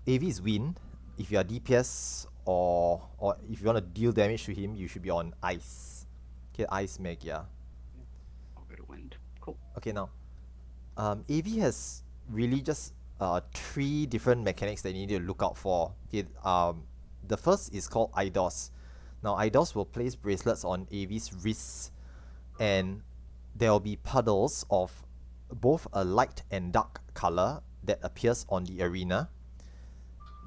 AV is wind. If you are DPS or if you want to deal damage to him, you should be on ice. Okay, ice Mega. I'll go to wind. Cool. Okay, now AV has really just 3 different mechanics that you need to look out for. Okay, the first is called Eidos. Now Eidos will place bracelets on AV's wrists, and there will be puddles of both a light and dark color that appears on the arena.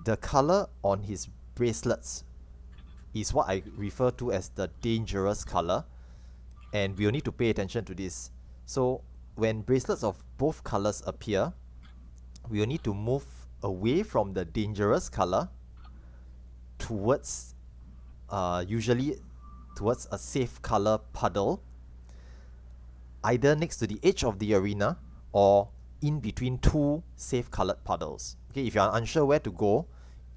The color on his bracelets is what I refer to as the dangerous color, and we'll need to pay attention to this. So when bracelets of both colors appear, we will need to move away from the dangerous color towards usually towards a safe color puddle, either next to the edge of the arena or in between 2 safe colored puddles. Okay, if you are unsure where to go,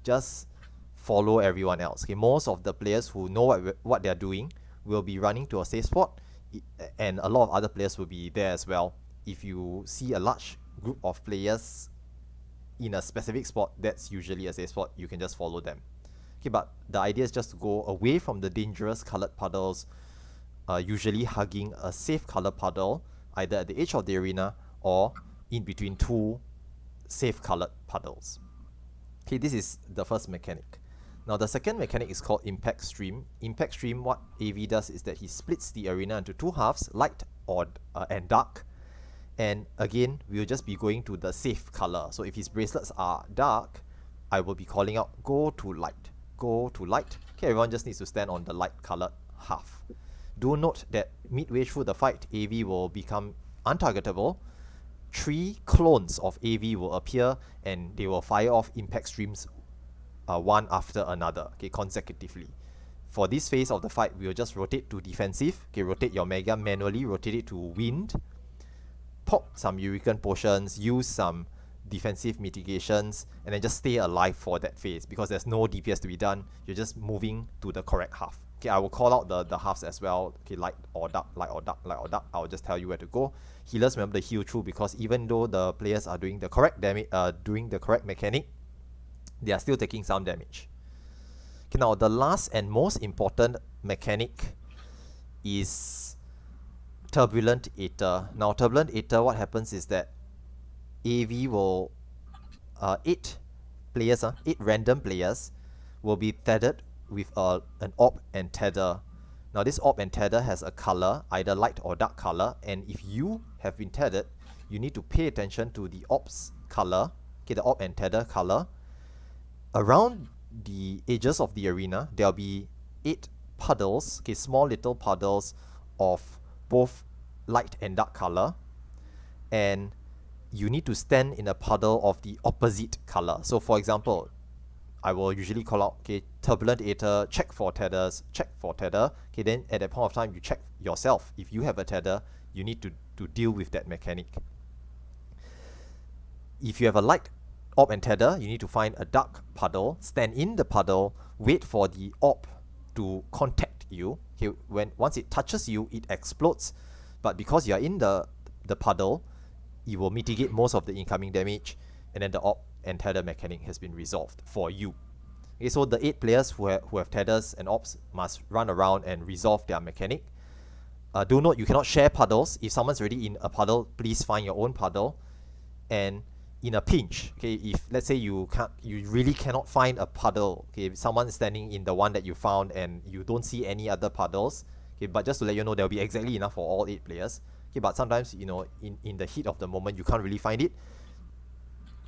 just follow everyone else. Okay, most of the players who know what they're doing will be running to a safe spot, and a lot of other players will be there as well. If you see a large group of players in a specific spot, that's usually a safe spot. You can just follow them. Okay, but the idea is just to go away from the dangerous colored puddles, usually hugging a safe color puddle, either at the edge of the arena or in between 2 safe colored puddles. Okay, this is the first mechanic. Now the second mechanic is called Impact Stream. Impact Stream, what AV does is that he splits the arena into 2 halves, light and dark. And again, we'll just be going to the safe color. So if his bracelets are dark, I will be calling out, go to light, go to light. Okay, everyone just needs to stand on the light colored half. Do note that midway through the fight, AV will become untargetable. 3 clones of AV will appear, and they will fire off impact streams one after another, okay, consecutively. For this phase of the fight, we will just rotate to defensive. Okay, rotate your Mega manually, rotate it to wind. Pop some Eureka potions, use some defensive mitigations, and then just stay alive for that phase, because there's no DPS to be done. You're just moving to the correct half. Okay, I will call out the halves as well. Okay, light or dark, light or dark, light or dark. I'll just tell you where to go. Healers, remember to heal through, because even though the players are doing the correct damage, doing the correct mechanic, they are still taking some damage. Okay, now the last and most important mechanic is Turbulent Aether. Now, Turbulent Aether, what happens is that AV will 8 players, 8 random players will be tethered with an orb and tether. Now this orb and tether has a color, either light or dark color, and if you have been tethered, you need to pay attention to the orb's color, okay, the orb and tether color. Around the edges of the arena, there'll be 8 puddles, okay, small little puddles of both light and dark color, and you need to stand in a puddle of the opposite color. So for example, I will usually call out, okay, Turbulent Aether, check for tethers, check for tether. Okay, then at that point of time, you check yourself. If you have a tether, you need to deal with that mechanic. If you have a light orb and tether, you need to find a dark puddle, stand in the puddle, wait for the orb to contact you. Okay, once it touches you, it explodes. But because you are in the puddle, it will mitigate most of the incoming damage, and then the orb and tether mechanic has been resolved for you. Okay, so the 8 players who have tethers and orbs must run around and resolve their mechanic. Do note, you cannot share puddles. If someone's already in a puddle, please find your own puddle. And in a pinch, okay, if let's say you really cannot find a puddle, okay, if someone's standing in the one that you found and you don't see any other puddles, okay, but just to let you know, there'll be exactly enough for all 8 players. Okay, but sometimes, you know, in the heat of the moment, you can't really find it.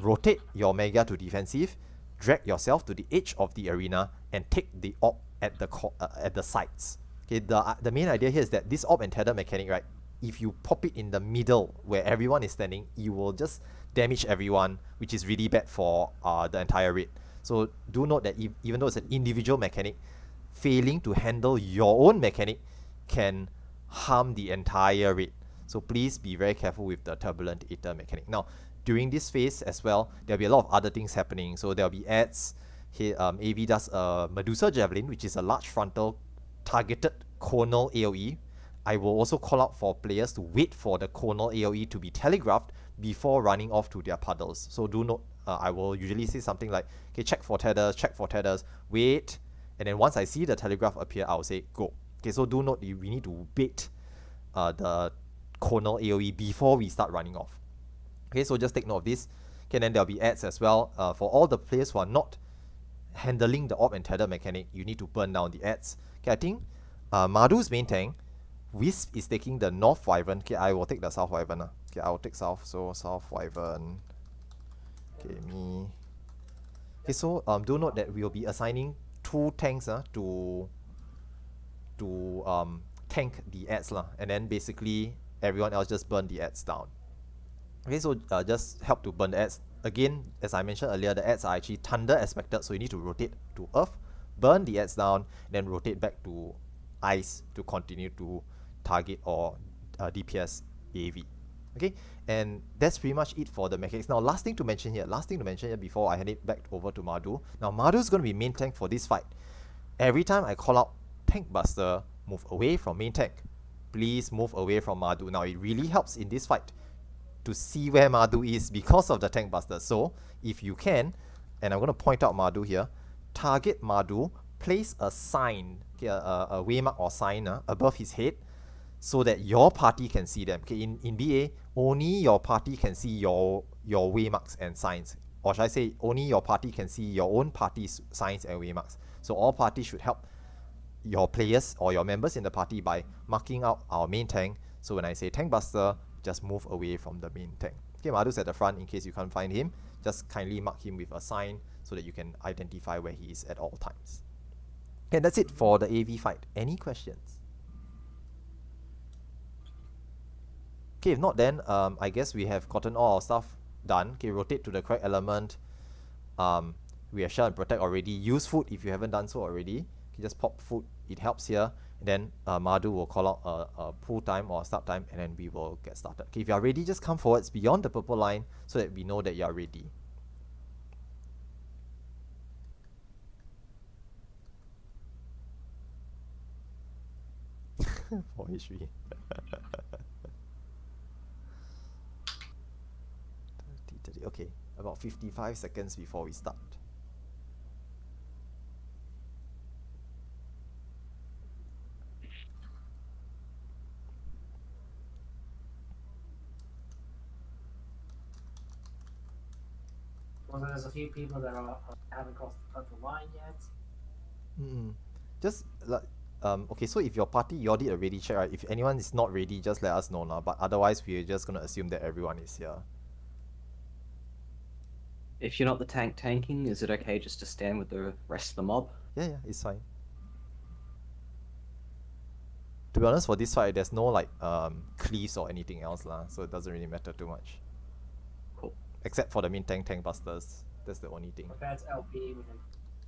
Rotate your Mega to defensive, drag yourself to the edge of the arena, and take the orb at the sides. Okay, the main idea here is that this orb and tether mechanic, right? If you pop it in the middle where everyone is standing, you will just damage everyone, which is really bad for the entire raid. So do note that even though it's an individual mechanic, failing to handle your own mechanic can harm the entire raid. So please be very careful with the Turbulent Aether mechanic. Now, during this phase as well, there'll be a lot of other things happening. So there'll be ads. Here, AV does a Medusa Javelin, which is a large frontal targeted conal AoE. I will also call out for players to wait for the conal AoE to be telegraphed before running off to their puddles. So do note, I will usually say something like, okay, check for tethers, wait, and then once I see the telegraph appear, I'll say go. Okay, so do note, we need to bait the conal AoE before we start running off. Okay, so just take note of this. Okay, then there'll be ads as well. For all the players who are not handling the orb and tether mechanic, you need to burn down the ads. Okay, I think Madhu's main tank, Wisp is taking the North Wyvern. Okay, I will take the South Wyvern. Okay, I will take South, so South Wyvern. Okay, me. Okay, so do note that we will be assigning 2 tanks to tank the ads, and then basically everyone else just burn the ads down. Okay, so just help to burn the ads. Again, as I mentioned earlier, the ads are actually thunder aspected, so you need to rotate to earth, burn the ads down, then rotate back to ice to continue to target or DPS AV. Okay, and that's pretty much it for the mechanics. Now, last thing to mention here before I hand it back over to Madhu. Now, Madhu is going to be main tank for this fight. Every time I call out Tank Buster, move away from main tank. Please move away from Madhu. Now, it really helps in this fight to see where Madhu is because of the Tank Buster. So, if you can, and I'm going to point out Madhu here, target Madhu, place a sign, okay, a waymark or sign above his head, so that your party can see them. Okay, in BA, only your party can see your waymarks and signs. Or should I say, only your party can see your own party's signs and waymarks. So all parties should help your players or your members in the party by marking out our main tank. So when I say Tank Buster, just move away from the main tank. Okay, Madhu's at the front in case you can't find him. Just kindly mark him with a sign so that you can identify where he is at all times. Okay, that's it for the AV fight. Any questions? Okay, if not, then I guess we have gotten all our stuff done. Okay, rotate to the correct element. We have share and protect already. Use food if you haven't done so already. Okay, just pop food, it helps here. And then Madhu will call out a pull time or start time, and then we will get started. Okay, if you are ready, just come forwards beyond the purple line so that we know that you are ready. For HP. Okay, about 55 seconds before we start. So there's a few people that haven't crossed the purple line yet. Just like okay, so if your party you all did a ready check, right? If anyone is not ready, just let us know now. But otherwise, we're just gonna assume that everyone is here. If you're not the tank tanking, is it okay just to stand with the rest of the mob? Yeah, it's fine. To be honest, for this fight, there's no like cleaves or anything else lah, so it doesn't really matter too much. Cool. Except for the main tank busters. That's the only thing. That's LP within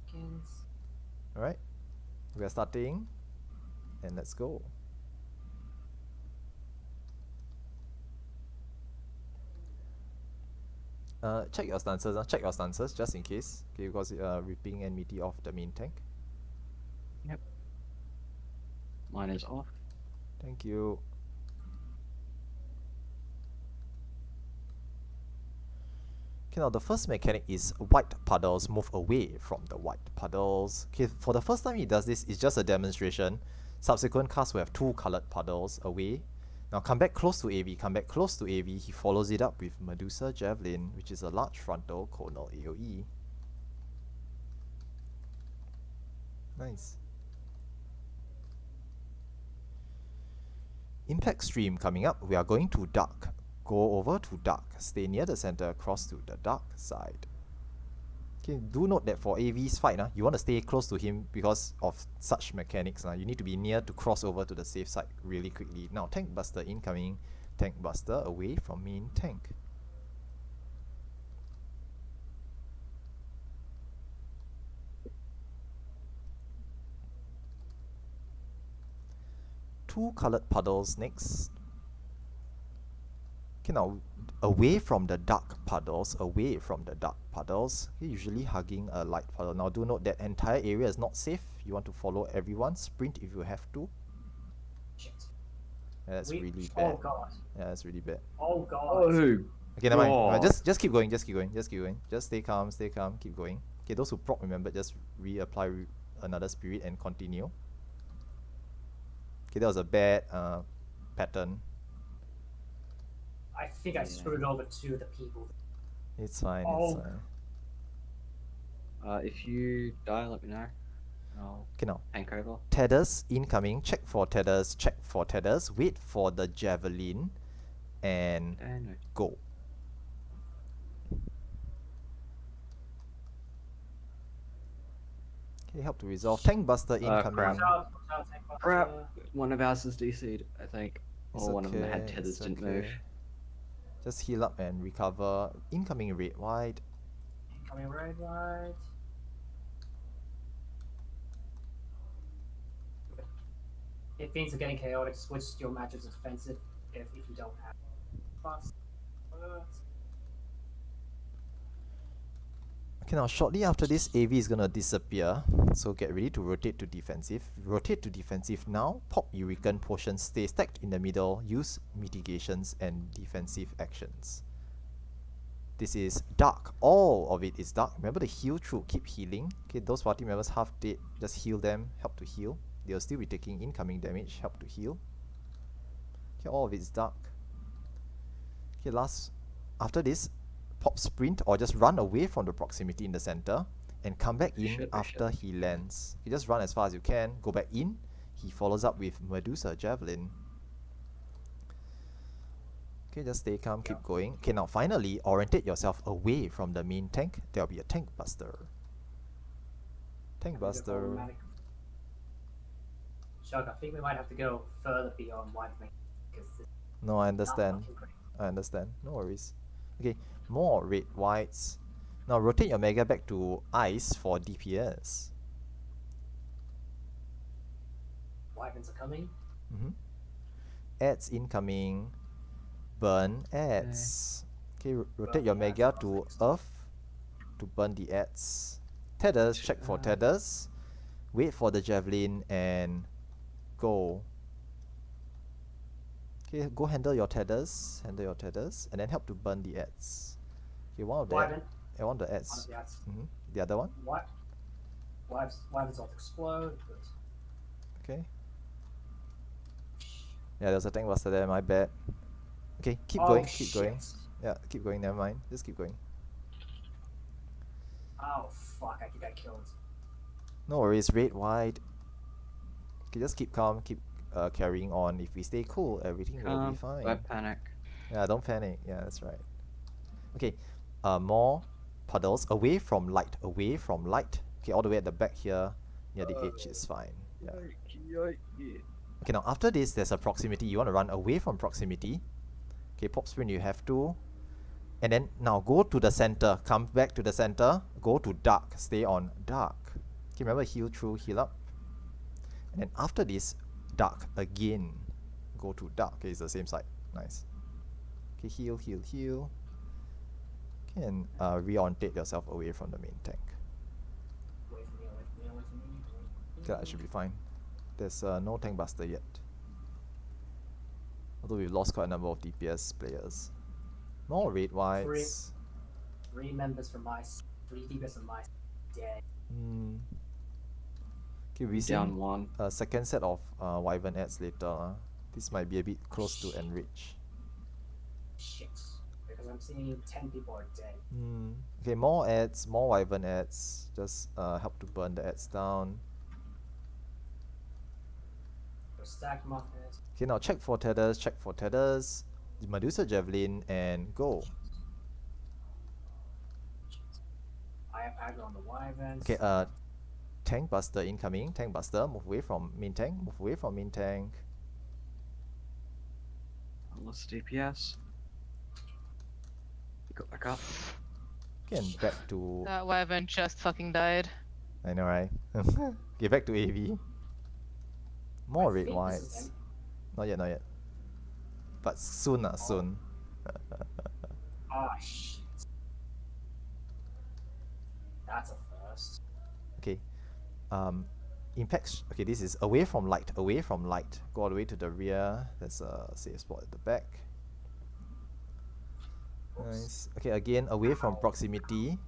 seconds. Alright. We are starting. And let's go. Check your stances, check your stances just in case. Okay, because ripping enmity off the main tank. Yep. Mine is off. Thank you. Okay, now the first mechanic is white puddles move away from the white puddles. Okay, for the first time he does this, it's just a demonstration. Subsequent casts will have 2 colored puddles away. Now come back close to AV, come back close to AV. He follows it up with Medusa Javelin, which is a large frontal conal AoE. Nice. Impact stream coming up. We are going to dark. Go over to dark. Stay near the center, cross to the dark side. Okay, do note that for AV's fight, you want to stay close to him because of such mechanics. You need to be near to cross over to the safe side really quickly. Now, Tank Buster incoming. Tank Buster away from main tank. Two colored puddles next. Okay, now away from the dark puddles, away from the dark puddles. Okay, usually hugging a light puddle. Now do note that entire area is not safe. You want to follow everyone. Sprint if you have to. Shit. Yeah, that's really bad. Oh god. Yeah, that's really bad. Oh god. Oh, Okay, never mind. God. Just keep going. Just keep going. Just keep going. Just stay calm. Stay calm. Keep going. Okay, those who proc, remember, just reapply another spirit and continue. Okay, that was a bad pattern. I think I screwed over to the people. It's fine. Oh. It's fine. If you die, let me know. I'll Okay, now tank over. tethers incoming. Check for tethers. Check for tethers. Wait for the javelin, and And go. Okay, help to resolve. Tank Buster incoming. crap. Watch out, Tank Buster. crap. One of ours is DC'd, I think. It's Or one of them had okay, tethers it's didn't move. okay. Just heal up and recover. Incoming red white. Coming right. If things are getting chaotic, switch your matchups offensive if you don't have buffs. Okay, now shortly after this, AV is gonna disappear. So get ready to rotate to defensive. Rotate to defensive now. Pop Urican potions. Stay stacked in the middle. Use mitigations and defensive actions. This is dark. All of it is dark. Remember the heal through. Keep healing. Okay, those party members half dead. Just heal them. Help to heal. They'll still be taking incoming damage. Help to heal. Okay, all of it is dark. Okay, after this, pop sprint or just run away from the proximity in the center and come back in after he lands. You just run as far as you can, go back in. He follows up with Medusa Javelin. Okay, just stay calm, keep going. Okay, now finally, orientate yourself away from the main tank. There'll be a Tank Buster. Tank Buster. Shug, I think we might have to go further beyond white main because it's No, I not understand. looking great. I understand. No worries. Okay, more red whites. Now rotate your Mega back to ice for DPS. Wyverns are coming. Ads incoming. Burn ads. Okay, rotate your Mega to earth to burn the ads. Tethers, check for tethers. Wait for the javelin and go. Okay, go handle your tethers, and then help to burn the ads. Okay, one of the Wyvern. one of the One ads. of the ads. The other one. Wyverns all explode. Good. Okay. Yeah, there's a Tank Buster there. My bad. Okay, keep Oh, going. Keep going. shit. Yeah, keep going. Never mind. Just keep going. Oh fuck! I think I killed. No worries, red, white. Okay, just keep calm, keep carrying on. If we stay cool, everything will be fine. Don't panic. Yeah, don't panic. Yeah, that's right. Okay, more puddles away from light, away from light. Okay, all the way at the back here, near the edge is fine. Yeah. Okay, now after this, there's a proximity. You want to run away from proximity. Okay, pop sprint, you have to. And then now go to the center. Come back to the center. Go to dark. Stay on dark. Okay, remember heal through, heal up. And then after this, dark again. Go to dark. Okay, it's the same side. Nice. Okay, heal, heal, heal. Okay, and reorientate yourself away from the main tank. Away from me, away from me, away from me. Okay, that should be fine. There's no tank buster yet. Although we've lost quite a number of DPS players. More red whites. 3 members from my 3 DPS from my dead. Okay, we see Down one. a second set of Wyvern ads later. This might be a bit close to enrich. Shit. Because I'm seeing 10 people are dead. Okay, more ads, more Wyvern ads. Just help to burn the ads down. So stack muffins. Okay, now check for tethers, check for tethers. Medusa Javelin and go. I have aggro on the Wyverns. Okay, tank buster incoming, tank buster, move away from main tank, move away from main tank. Let's DPS. Go back up. Okay, and back to, That wyvern just fucking died. I know right? Okay, back to AV. More I red think this is whites. Not yet, not yet. But soon, soon. Ah, shit. That's a first. Okay. Impacts. Okay, this is away from light. Away from light. Go all the way to the rear. There's a safe spot at the back. Nice. Okay, again, away from proximity.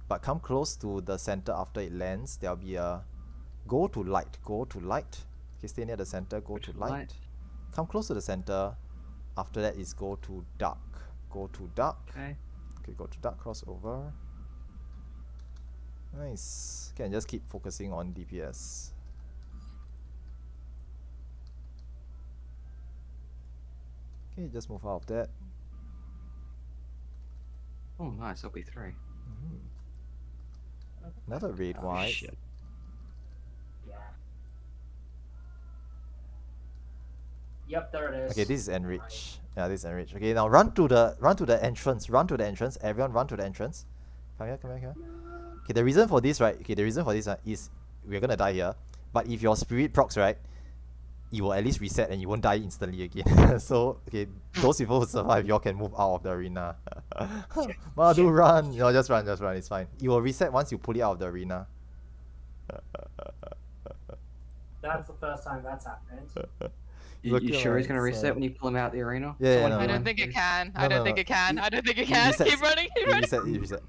But come close to the center after it lands. There'll be a go to light. Go to light. Okay, stay near the center. Go to light. Come close to the center. After that is go to dark. Go to dark. Okay. Okay, go to dark, crossover. Nice. Okay, and just keep focusing on DPS. Okay, just move out of that. Oh, nice. That'll be 3. Another red Oh, white. shit. Yeah. Yep, there it is. Okay, this is enrich. Yeah, this is enrich. Okay, now run to the entrance. Run to the entrance. Everyone run to the entrance. Come here, come here, come here. Okay, the reason for this, right? Okay, the reason for this is we're gonna die here. But if your spirit procs, right, you will at least reset and you won't die instantly again. So, okay, those people who survive, y'all can move out of the arena. Madu, run! No, just run, it's fine. You will reset once you pull it out of the arena. That's the first time that's happened. You Looking sure he's like gonna reset so- when you pull him out the arena? Yeah, yeah, Someone no, I hit no. don't him? think it can. I No, don't no, think no. it can. I don't think it He can. resets. Keep running. Keep You running. reset, you reset.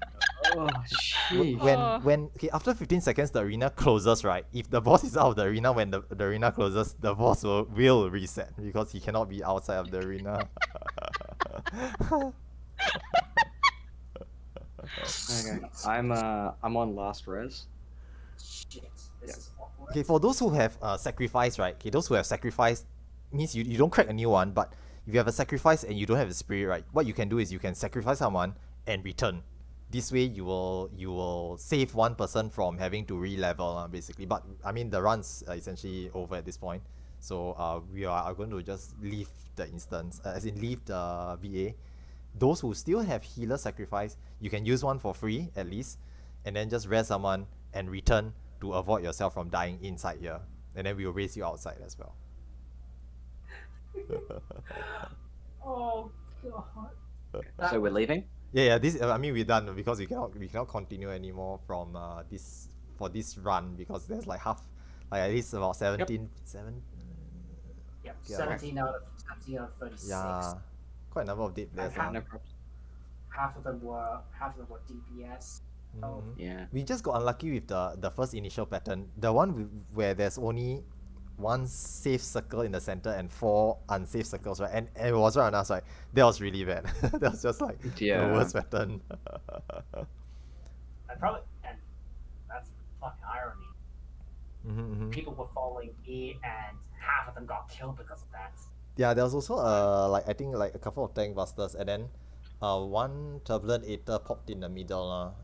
Oh, shit. When okay, after 15 seconds the arena closes, right? If the boss is out of the arena when the arena closes, the boss will reset because he cannot be outside of the arena. Okay. I'm on last res. Shit. This Yeah. is awkward. Okay, for those who have sacrificed, right? Okay, those who have sacrificed means you don't crack a new one, but if you have a sacrifice and you don't have a spirit, right? What you can do is you can sacrifice someone and return. This way you will save one person from having to re-level basically. But I mean the run's essentially over at this point. So we are going to just leave the instance, as in leave the VA. Those who still have healer sacrifice, you can use one for free at least, and then just rest someone and return to avoid yourself from dying inside here. And then we will raise you outside as well. Oh god. So we're leaving? Yeah, this I mean we're done because we cannot continue anymore from this run because there's like at least about 17 Yep. Yeah. 17 out of 36. yeah, quite a number of dead players. have No now. problems. Half of them were DPS. Oh. Mhm. Yeah. We just got unlucky with the first initial pattern, the one where there's only one safe circle in the center and 4 unsafe circles, right? And it was right on us, right? That was really bad. That was just like Yeah. the worst pattern. And fucking irony. Mm-hmm. People were following E, and half of them got killed because of that. Yeah, there was also like I think like a couple of tank busters, and then one turbulent Aether popped in the middle,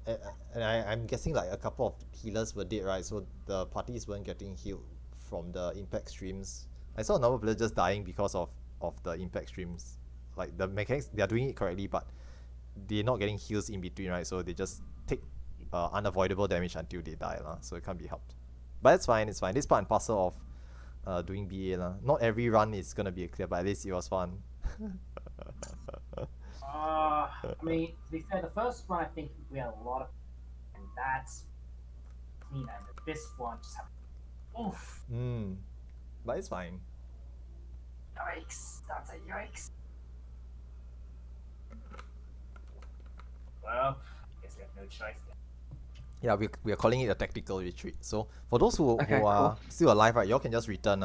and I'm guessing like a couple of healers were dead, right? So the parties weren't getting healed from the impact streams. I saw a number of players just dying because of the impact streams. Like the mechanics, they are doing it correctly, but they're not getting heals in between, right? So they just take unavoidable damage until they die, so it can't be helped. But it's fine, it's fine. This part and parcel of doing BA. Not every run is gonna be a clear, but at least it was fun. I mean, to be fair, the first one I think we had a lot of, and that's clean. And this one just had, oof, But it's fine. yikes! That's a yikes. Well, I guess we have no choice then. Yeah, we are calling it a tactical retreat. So for those who Okay, are cool. still alive, right, y'all can just return.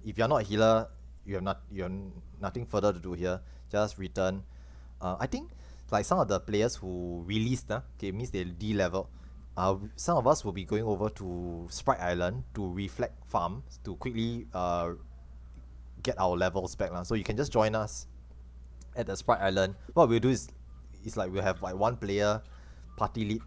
If you're not a healer, you have nothing further to do here. Just return. I think like some of the players who released, means they D-level. Some of us will be going over to Sprite Island to reflect farm to quickly get our levels back. So you can just join us at the Sprite Island. What we'll do is like we'll have like one player party lead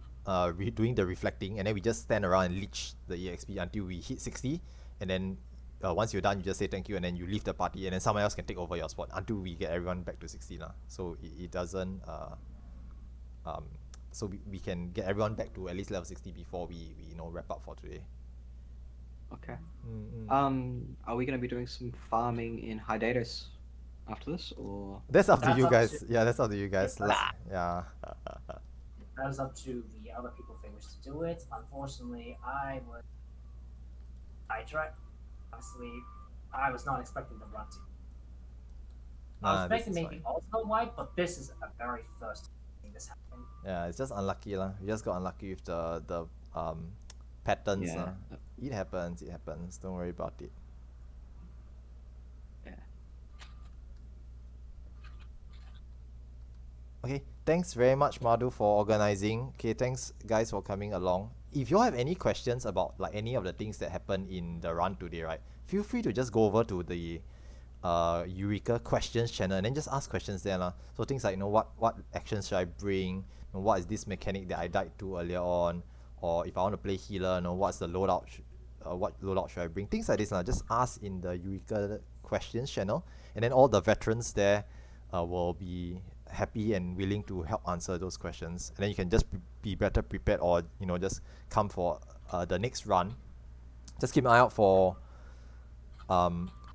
doing the reflecting, and then we just stand around and leech the EXP until we hit 60, and then once you're done, you just say thank you, and then you leave the party, and then someone else can take over your spot until we get everyone back to 60 now. So it doesn't so we can get everyone back to at least level 60 before we wrap up for today. Okay. Are we gonna be doing some farming in Hydatos after this, or? That's up to That's you up guys. to- Yeah, that's up to you guys. Nah. Yeah. That was up to the other people if they wish to do it. Unfortunately, I tried. Honestly, I was not expecting them run to. I was This expecting is maybe fine. also white, but this is a very first thing this happened. Yeah, it's just unlucky lah. We just got unlucky with the patterns. Yeah. It happens. Don't worry about it. Yeah. Okay, thanks very much, Madhu, for organizing. Okay, thanks guys for coming along. If you all have any questions about like any of the things that happened in the run today, right, feel free to just go over to the Eureka questions channel and then just ask questions there lah. So things like what actions should I bring? What is this mechanic that I died to earlier on? Or if I want to play healer, what's the loadout? What loadout should I bring? Things like this lah. Just ask in the Eureka questions channel, and then all the veterans there will be happy and willing to help answer those questions, and then you can just be better prepared, or just come for the next run. Just keep an eye out for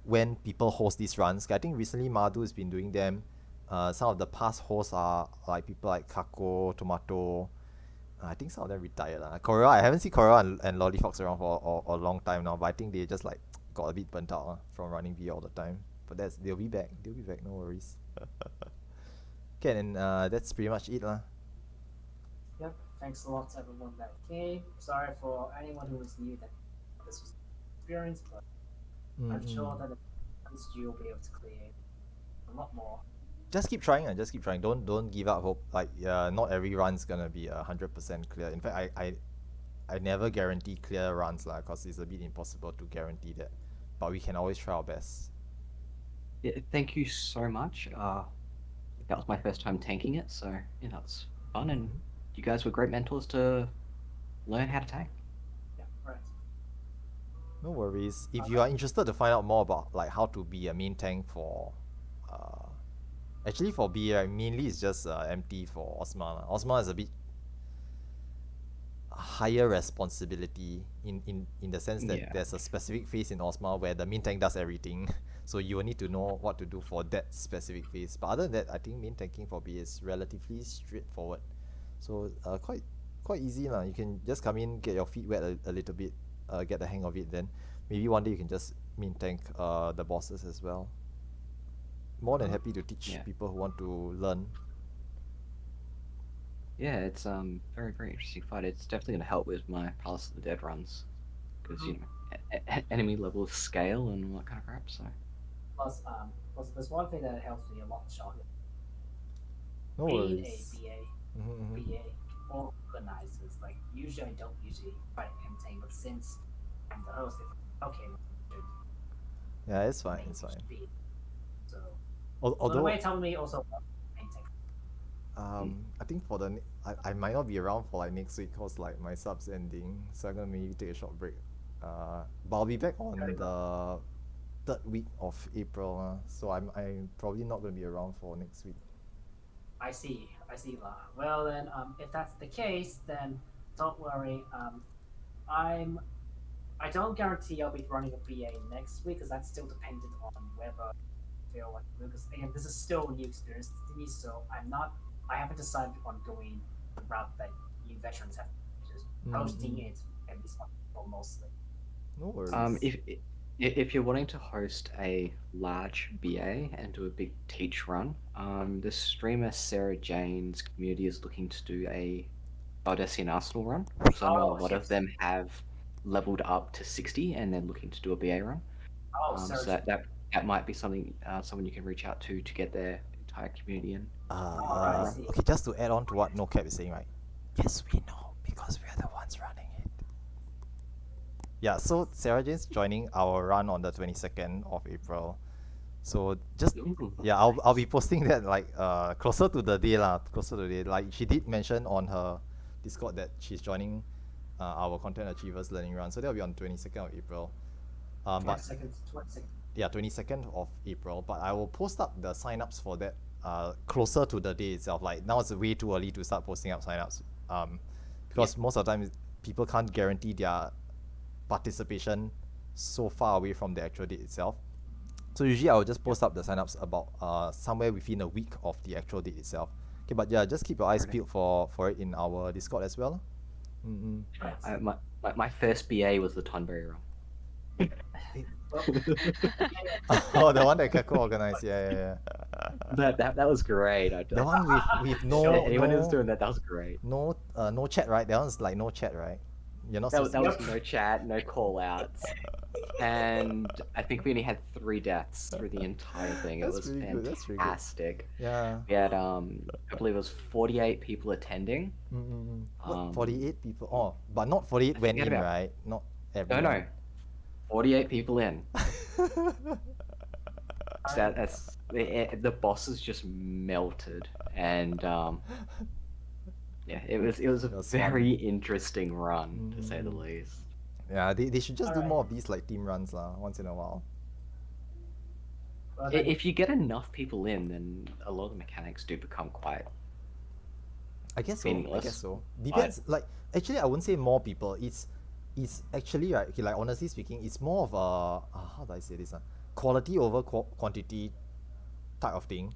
when people host these runs. I think recently Madhu has been doing them. Some of the past hosts are like people like Kako, Tomato. I think some of them retired. Korra, I haven't seen Korra and Lollyfox around for a long time now, but I think they just like got a bit burnt out from running V all the time. But they'll be back, no worries. Okay, and that's pretty much it lah. Yep. Thanks a lot to everyone that came. Sorry for anyone who was new that this was experience, but I'm sure that at least you'll be able to clear a lot more. Just keep trying. Don't give up hope. Like not every run's gonna be 100% clear. In fact, I never guarantee clear runs lah, cause it's a bit impossible to guarantee that. But we can always try our best. Yeah, thank you so much. That was my first time tanking it, so yeah, that was fun, and you guys were great mentors to learn how to tank. Yeah, right. No worries. If you are interested to find out more about like how to be a main tank for actually for B, right, mainly it's just empty for Osma. Osma is a bit higher responsibility in the sense that Yeah. there's a specific phase in Osma where the main tank does everything. So you will need to know what to do for that specific phase. But other than that, I think main tanking for B is relatively straightforward. So quite easy lah. You can just come in, get your feet wet a little bit, get the hang of it. Then maybe one day you can just main tank the bosses as well. More than happy to teach Yeah. people who want to learn. Yeah, it's very very interesting fight. It's definitely gonna help with my Palace of the Dead runs, because enemy level scale and all that kind of crap. So Plus, there's one thing that helps me a lot, Sean. No Being worries. a BA, Mhm. BA, or organizers. Like usually I don't usually try to entertain, but since I'm the host, it's okay. Yeah, it's fine. Make It's fine. speed. So, Although, way tell me also maintain. I think for the I might not be around for like next week cause like my sub's ending, so I'm gonna maybe take a short break. But I'll be back on the third week of April. So I'm probably not gonna be around for next week. I see, La. Well then, if that's the case, then don't worry. I don't guarantee I'll be running a BA next week because that's still dependent on whether I feel like because again, this is still a new experience to me, so I haven't decided on going the route that you veterans have, just hosting it at least mostly. No worries. If you're wanting to host a large BA and do a big teach run, the streamer Sarah Jane's community is looking to do a Baldessian Arsenal run. So I know a lot of them have leveled up to 60 and they're looking to do a BA run. So that might be something someone you can reach out to get their entire community in. Okay, just to add on to what NoCap is saying, right? Yes, we know because we are the ones running it. Yeah, so Sarah Jane's joining our run on the 22nd of April. So just yeah, I'll be posting that like closer to the day closer to the day. Like she did mention on her Discord that she's joining our Content Achievers Learning Run. So that'll be on 22nd of April. 22nd. Yeah, 22nd of April. But I will post up the signups for that closer to the day itself. Like now it's way too early to start posting up signups. Because most of the time people can't guarantee their participation so far away from the actual date itself. So usually I will just post up the signups about somewhere within a week of the actual date itself. Okay, but yeah, just keep your eyes peeled for it in our Discord as well. My first BA was the Tonberry run. Oh, the one that Keko organized. Yeah. That was great. The one with no anyone who's doing that was great. No chat, right? That one's like no chat, right? You're not that was supposed no chat, no call outs. And I think we only had 3 deaths through the entire thing. That's it was really good, that's really good. fantastic. Yeah. We had I believe it was 48 people attending. What, 48 people? Oh, but not 48 went in, right? Not everyone. No. 48 people in. So that's the bosses just melted, and yeah, it was a very interesting run to say the least. Yeah, they should just do more of these like team runs once in a while. If you get enough people in, then a lot of the mechanics do become quite. I guess so. meaningless. I guess so. Depends. Like actually, I wouldn't say more people. It's actually right. Okay, like honestly speaking, it's more of a how do I say this? Quality over quantity type of thing,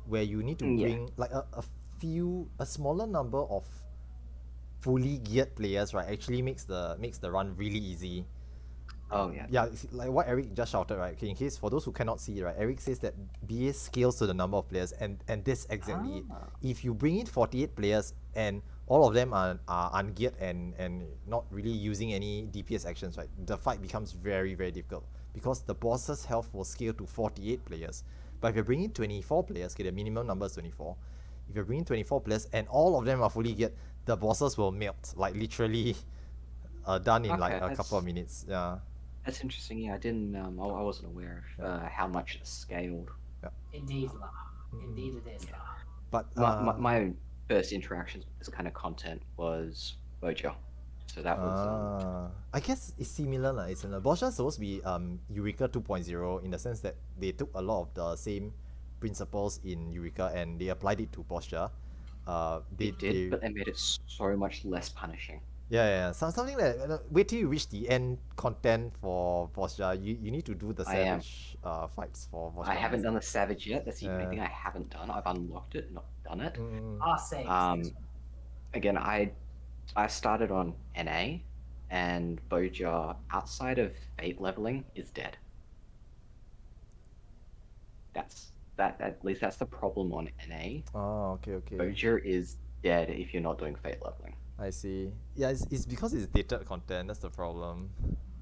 where you need to bring like a smaller number of fully geared players, right? Actually makes the run really easy. Oh yeah. Yeah, like what Eric just shouted, right? Okay, in case for those who cannot see, right? Eric says that BA scales to the number of players, and this exactly it. If you bring in 48 players and all of them are ungeared and not really using any DPS actions, right? The fight becomes very, very difficult because the boss's health will scale to 48 players. But if you're bringing 24 players, okay, the minimum number is 24. If you're bringing 24 players and all of them are fully geared, the bosses will melt, like literally done in like a couple of minutes. Yeah. That's interesting. Yeah, I didn't. I wasn't aware of how much it scaled. Indeed, La. Indeed, it is, La. But my first interactions with this kind of content was Boja. So that was. I guess it's similar, It's Boja is supposed to be Eureka 2.0 in the sense that they took a lot of the same principles in Eureka and they applied it to Boja. They did, but they made it so much less punishing. Yeah. Something that wait till you reach the end content for Boja. You need to do the savage fights for Boja. I haven't done the savage yet. That's the only thing I haven't done. I've unlocked it, not done it. Same. Again, I started on NA, and Boja outside of fate leveling is dead. At least that's the problem on NA. Oh, okay. Boja is dead if you're not doing fate leveling. I see. Yeah, it's because it's dated content. That's the problem.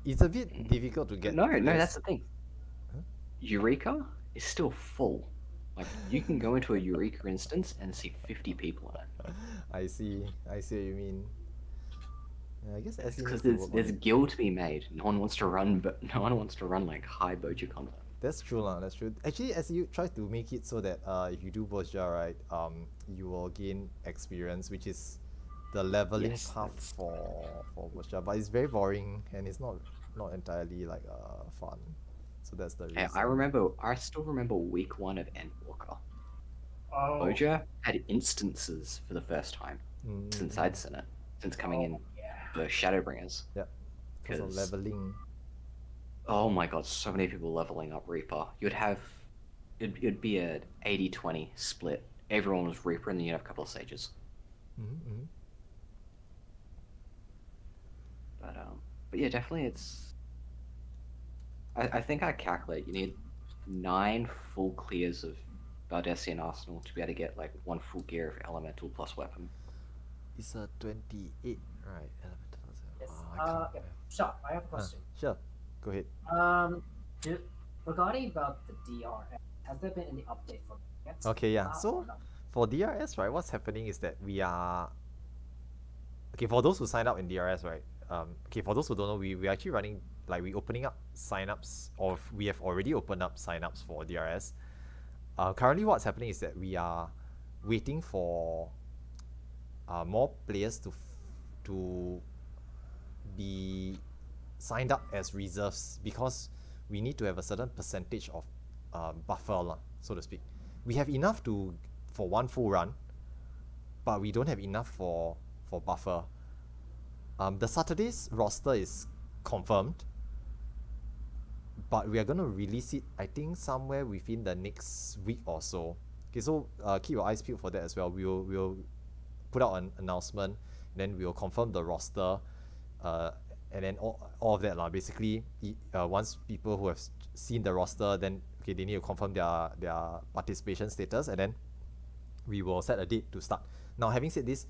It's a bit difficult to get. No, that's the thing. Eureka is still full. Like you can go into a Eureka instance and see 50 people in it. I see what you mean. Yeah, I guess SE Because needs to work on there's it. guild to be made. No one wants to run, but no one wants to run like high Boja content. That's true lah. That's true. Actually, SEU tries to make it so that if you do Boja, right, you will gain experience, which is the leveling Yes, path that's- for Boja. But it's very boring and it's not entirely like fun. So that's the reason. Hey, I still remember week 1 of Endwalker. Oh, Boja had instances for the first time since I'd seen it, since coming in yeah. the Shadowbringers. because of 'cause- leveling. Oh my god, so many people leveling up Reaper. It'd be a 80-20 split. Everyone was Reaper and then you'd have a couple of Sages. Mm-hmm. But yeah, definitely it's... I think I calculate you need 9 full clears of Baldessian Arsenal to be able to get like 1 full gear of Elemental plus weapon. It's a 28, right? Yes. I can't- Yeah. Sure, I have a question. Sure, go ahead. Regarding about the DRS, has there been any update for it? Okay, yeah. Or So not? for DRS, right, what's happening is that we are... Okay, for those who signed up in DRS, right, okay, for those who don't know, we're actually running, like, we're opening up signups, or we have already opened up signups for DRS. Currently what's happening is that we are waiting for more players to be signed up as reserves, because we need to have a certain percentage of buffer lah, so to speak. We have enough for 1 full run, but we don't have enough for buffer. The Saturday's roster is confirmed, but we are going to release it, I think, somewhere within the next week or so. Okay, so keep your eyes peeled for that as well. We'll put out an announcement, then we'll confirm the roster, and then all of that lah. Basically, once people who have seen the roster, then okay, they need to confirm their participation status, and then we will set a date to start. Now, having said this,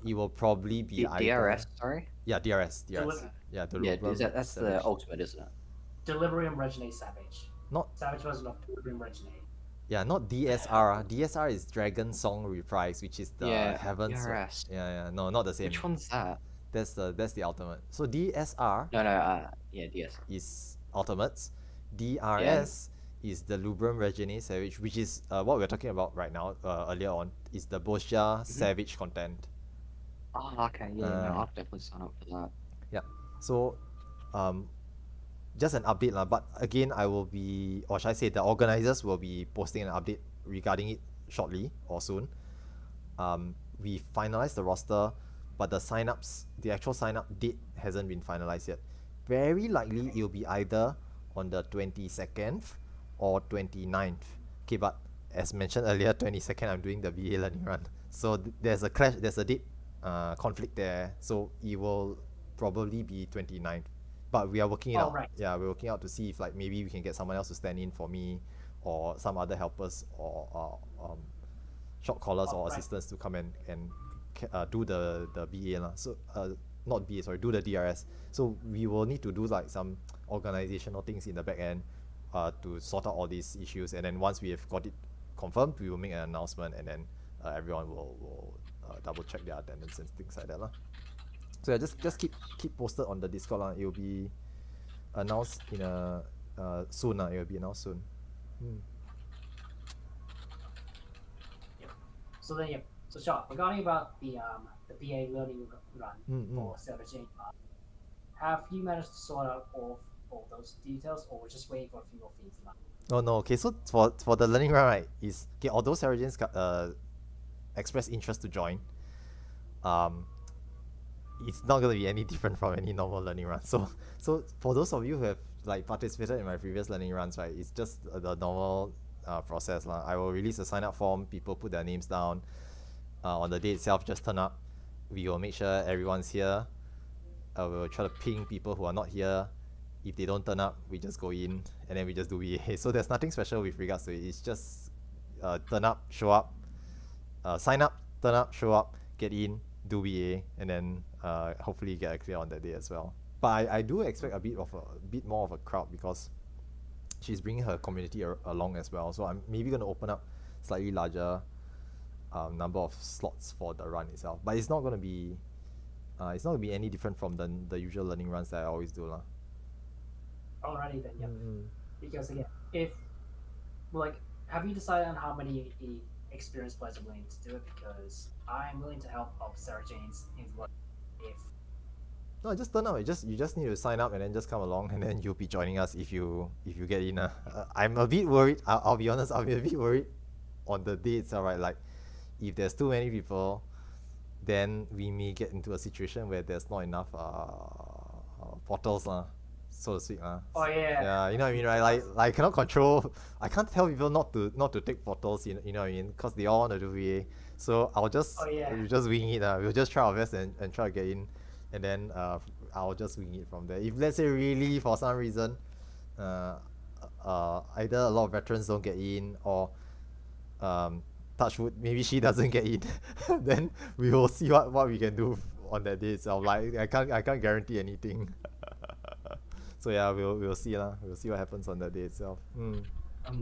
it will probably be DRS, sorry? Yeah, DRS. Yeah, the Yeah, Delirium that's the Savage. ultimate, isn't it? Delirium Reginate Savage. Not Savage version of Delirium Reginate. Yeah, not DSR. DSR is Dragon Song Reprise, which is the Yeah, Heavens. DRS. Yeah, no, not the same. Which one's that? That's the ultimate. So DSR Yeah, DS. is ultimates. DRS is the Lubrum Regine Savage, which is what we're talking about right now. Earlier on is the Bosja Savage content. Oh, okay, yeah, no, I'll definitely sign up for that. So, just an update lah. But again, I will be, or should I say, the organizers will be posting an update regarding it shortly or soon. We finalized the roster, but the actual sign-up date hasn't been finalized yet. Very likely it'll be either on the 22nd or 29th. Okay, but as mentioned earlier, 22nd I'm doing the BA learning run. So there's a clash, there's a date conflict there. So it will probably be 29th. But we are working it out. Right. Yeah, we're working out to see if like maybe we can get someone else to stand in for me, or some other helpers or shot callers or Right. assistants to come and do the BA lah. So not BA, sorry, do the DRS. So we will need to do like some organizational things in the back end to sort out all these issues, and then once we have got it confirmed, we will make an announcement, and then everyone will double check their attendance and things like that lah. So yeah, just keep posted on the Discord lah. It will be announced in soon lah. It will be announced soon. So then, yeah. So sure. Regarding about the BA learning run for Savage Jane, have you managed to sort out all those details, or we're just waiting for a few more things now? Oh no, okay, so for the learning run, right, is okay, although Sarajans express interest to join, it's not going to be any different from any normal learning run. So for those of you who have like participated in my previous learning runs, right, it's just the normal process lah. I will release a sign up form, people put their names down, on the day itself, just turn up. We will make sure everyone's here. We'll try to ping people who are not here. If they don't turn up, we just go in and then we just do VA. So there's nothing special with regards to it. It's just turn up, show up, sign up, turn up, show up, get in, do VA, and then hopefully get a clear on that day as well. But I do expect a bit more of a crowd, because she's bringing her community along as well. So I'm maybe gonna open up slightly larger number of slots for the run itself. But it's not gonna be any different from the usual learning runs that I always do lah. Alrighty then, yeah. Because again, if like, have you decided on how many experienced players are willing to do it? Because I'm willing to help out Sarah Jane's influence if. No, just turn up. You just need to sign up and then just come along, and then you'll be joining us if you get in. I'm a bit worried. I'll be honest. I'll be a bit worried on the day itself, right? Like, if there's too many people, then we may get into a situation where there's not enough portals, so to speak. Oh yeah. Yeah, you know what I mean, right? Like I cannot control. I can't tell people not to take portals. You know what I mean? Because they all want to do VA. So I'll just we'll just wing it. We'll just try our best and try to get in. And then I'll just wing it from there. If let's say really for some reason, either a lot of veterans don't get in, or touch wood, maybe she doesn't get in, then we will see what we can do on that day itself. Like I can't guarantee anything. So yeah, we'll see lah. We'll see what happens on that day itself.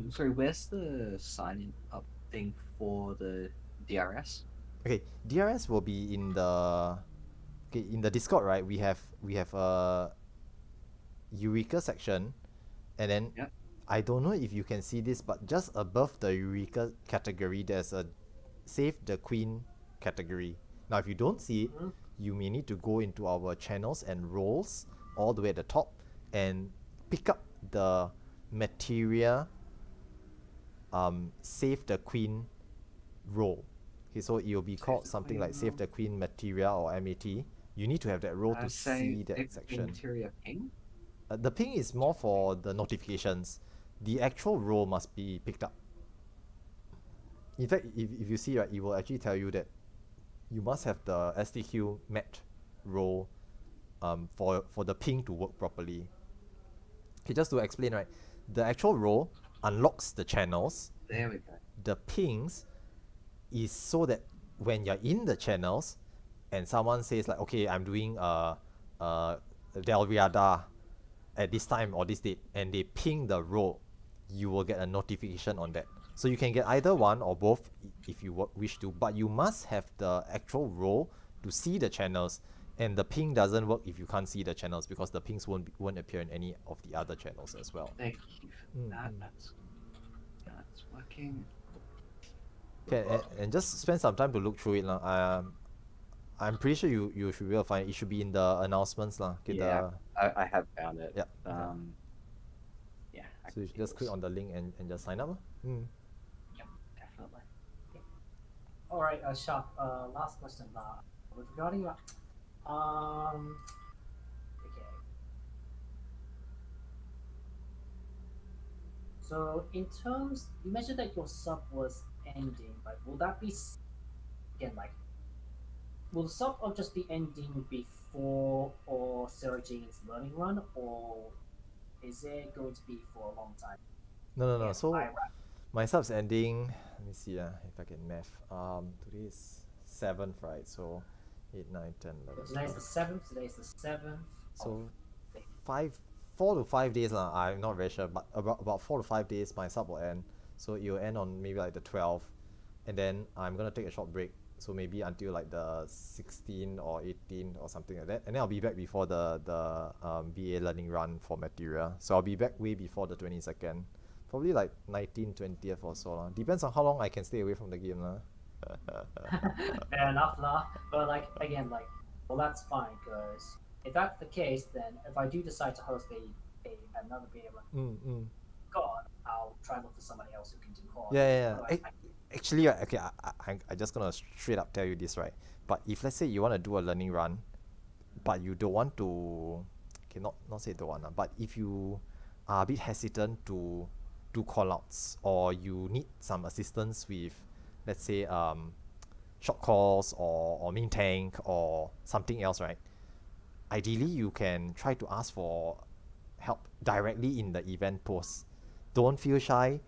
Sorry, where's the sign up thing for the DRS? Okay, DRS will be in the Discord, right? We have a Eureka section, and then I don't know if you can see this, but just above the Eureka category, there's a Save the Queen category. Now, if you don't see it, you may need to go into our channels and roles all the way at the top and pick up the Materia Save the Queen role. Okay, so it will be called something like Save the Queen Materia or MAT. You need to have that role to see that section. Materia ping? The ping is more for the notifications. The actual role must be picked up. In fact, if you see, right, it will actually tell you that you must have the STQ mat role for the ping to work properly. Okay, just to explain, right, the actual role unlocks the channels. There we go. The pings is so that when you're in the channels and someone says like, okay, I'm doing Delriada at this time or this date, and they ping the role, you will get a notification on that. So you can get either one or both if you wish to, but you must have the actual role to see the channels. And the ping doesn't work if you can't see the channels, because the pings won't appear in any of the other channels as well. Thank you for that. That's working. Okay, and just spend some time to look through it. I'm pretty sure you should be able to find it. It should be in the announcements. Okay, Yeah, I have found it. Yeah. Yeah. So you should just click on the link and just sign up. Definitely. Alright, Sharp, last question with regarding okay. So in terms, you mentioned that your sub was ending, like will that be again like, will the sub or just be ending before or Sarah Jane's learning run, or is it going to be for a long time? No. So my sub's ending. Let me see if I can math. Today is 7th, right? So 8, 9, 10, 11. Today is the 7th. Today is the 7th. So 4 to 5 days I'm not very sure, but about 4 to 5 days my sub will end. So it will end on maybe like the 12th, and then I'm gonna take a short break. So maybe until like the 16th or 18th or something like that, and then I'll be back before the BA learning run for Materia. So I'll be back way before the 22nd, probably like 19th, 20th or so. Depends on how long I can stay away from the game. Fair enough, but like again, like, well, that's fine, because if that's the case, then if I do decide to host another BA run, God, I'll try to look for somebody else who can do calls. Yeah. Actually, okay, I just gonna straight up tell you this, right? But if let's say you want to do a learning run, but you don't want to, okay, not say don't want, but if you are a bit hesitant to do callouts, or you need some assistance with, let's say, short calls or main tank or something else, right? Ideally, you can try to ask for help directly in the event post. Don't feel shy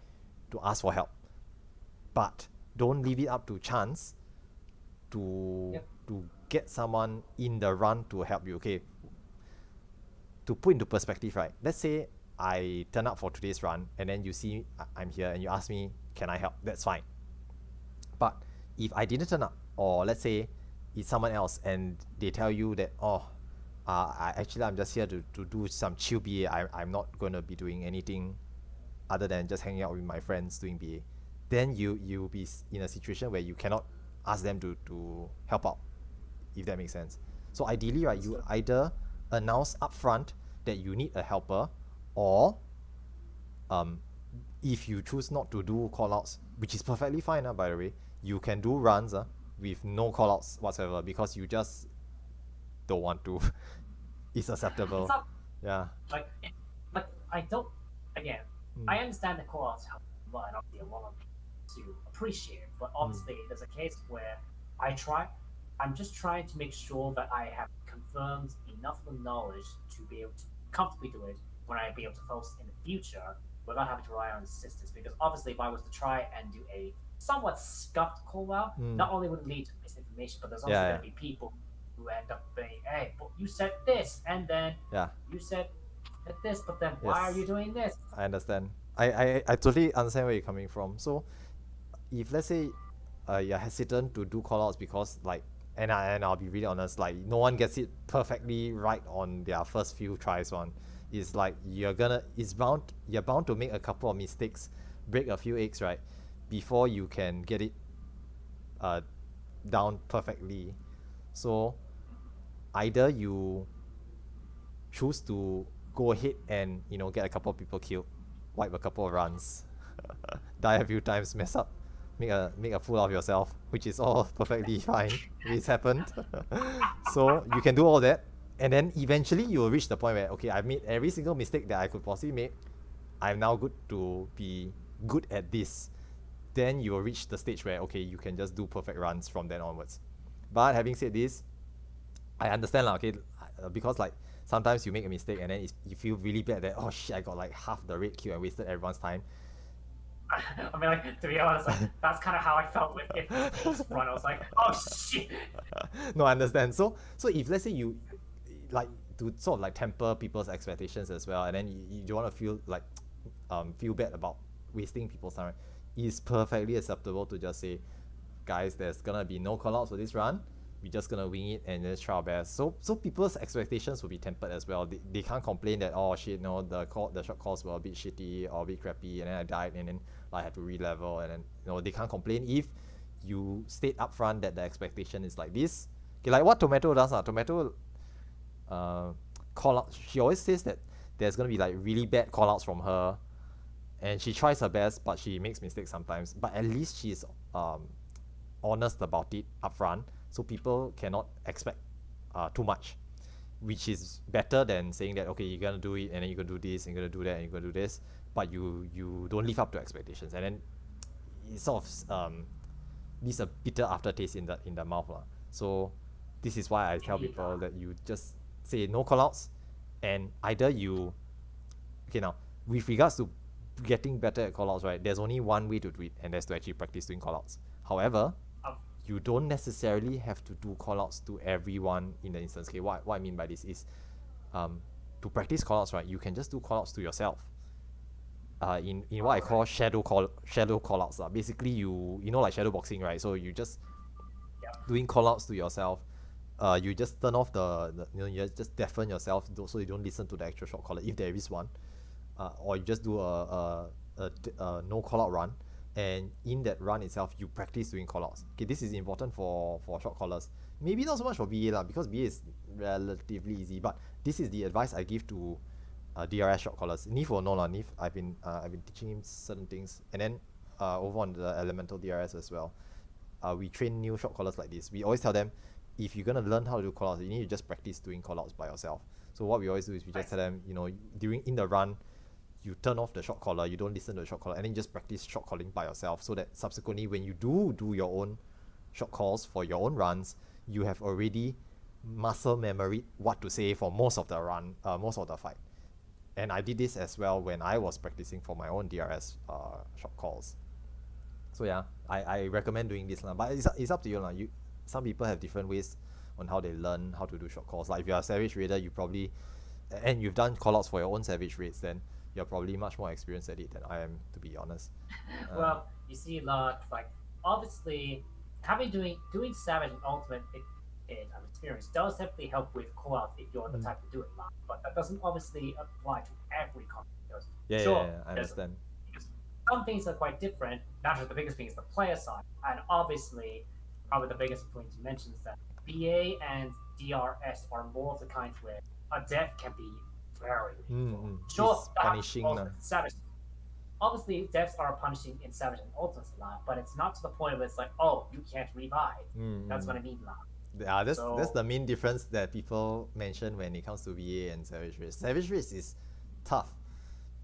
to ask for help, but don't leave it up to chance to get someone in the run to help you. Okay, to put into perspective, right? Let's say I turn up for today's run and then you see I'm here and you ask me, can I help? That's fine. But if I didn't turn up, or let's say it's someone else and they tell you that, I'm just here to do some chill BA, I'm not going to be doing anything other than just hanging out with my friends doing BA, then you'll be in a situation where you cannot ask them to help out, if that makes sense. So ideally, right, you either announce upfront that you need a helper, or if you choose not to do callouts, which is perfectly fine, by the way, you can do runs with no callouts whatsoever because you just don't want to. It's acceptable. It's not, yeah. like I don't. Again, I understand the callouts help, but obviously I want to appreciate it. But obviously, there's a case where I'm just trying to make sure that I have confirmed enough of the knowledge to be able to comfortably do it when I be able to host in the future without having to rely on assistance. Because obviously, if I was to try and do a somewhat scuffed call out, not only would it lead to misinformation, but there's also going to be people who end up saying, "Hey, but you said this, and then you said this, but then why are you doing this?" I understand. I totally understand where you're coming from. So, if let's say you're hesitant to do callouts because and I'll be really honest, no one gets it perfectly right on their first few tries. It's like you're bound to make a couple of mistakes, break a few eggs, right, before you can get it down perfectly. So either you choose to go ahead and get a couple of people killed, wipe a couple of runs, die a few times, mess up, make a fool of yourself, which is all perfectly fine. It's happened. So you can do all that, and then eventually you will reach the point where, okay, I've made every single mistake that I could possibly make. I'm now good to be good at this. Then you will reach the stage where, okay, you can just do perfect runs from then onwards. But having said this, I understand because sometimes you make a mistake and then you feel really bad that, oh shit, I got half the red queue and wasted everyone's time. I mean, to be honest, that's kind of how I felt with this run. I was like, oh shit. No, I understand. So if let's say you to sort of temper people's expectations as well, and then you don't want to feel bad about wasting people's time, right? It's perfectly acceptable to just say, guys, there's gonna be no callouts for this run. We're just gonna wing it and just try our best. So people's expectations will be tempered as well. They can't complain that, oh shit, no, the short calls were a bit shitty or a bit crappy, and then I died, and then I had to re-level, and then they can't complain if you state upfront that the expectation is like this. Okay, like what Tomato does. Tomato call out. She always says that there's gonna be really bad callouts from her, and she tries her best, but she makes mistakes sometimes. But at least she's honest about it upfront, so people cannot expect too much, which is better than saying that, okay, you're gonna do it and then you're gonna do this and you're gonna do that and you're gonna do this, but you don't live up to expectations, and then it sort of leaves a bitter aftertaste in the mouth. So this is why I tell people that you just say no callouts, and either you, okay, now with regards to getting better at callouts, right, there's only one way to do it, and that's to actually practice doing callouts. However, you don't necessarily have to do callouts to everyone in the instance. Okay, what I mean by this is, to practice callouts, right, you can just do callouts to yourself. In what I call shadow callouts. Basically, you know, like shadow boxing, right? So you just doing callouts to yourself. You just turn off you just deafen yourself so you don't listen to the actual shot caller if there is one. Or you just do a no callout run, and in that run itself you practice doing callouts. Okay, this is important for shot callers. Maybe not so much for BA because BA is relatively easy, but this is the advice I give to DRS shot callers. Neve will know Neve, I've been teaching him certain things, and then over on the elemental DRS as well. We train new shot callers like this. We always tell them, if you're gonna learn how to do callouts, you need to just practice doing callouts by yourself. So what we always do is we just tell them, in the run, you turn off the shot caller, you don't listen to the shot caller, and then just practice shot calling by yourself, so that subsequently when you do your own shot calls for your own runs, you have already muscle memory what to say for most of the run, most of the fight. And I did this as well when I was practicing for my own DRS shot calls. So yeah, I recommend doing this, but it's up to you. Some people have different ways on how they learn how to do shot calls. Like if you're a Savage Raider, you probably, and you've done callouts for your own Savage Raids, then you're probably much more experienced at it than I am, to be honest. Well, you see, like obviously, doing Savage and Ultimate in experience does definitely help with callouts if you're the type to do it, but that doesn't obviously apply to every content. Because yeah, sure, yeah, I understand. some things are quite different. Naturally, the biggest thing is the player side, and obviously, probably the biggest point to mention is that BA and DRS are more of the kind where a death can be very lethal. Sure, It's punishing. Savage. Obviously, deaths are punishing in Savage and Ultimate a lot, but it's not to the point where it's like, oh, you can't revive. That's what I mean, Yeah, that's the main difference that people mention when it comes to VA and Savage Race. Savage Race is tough,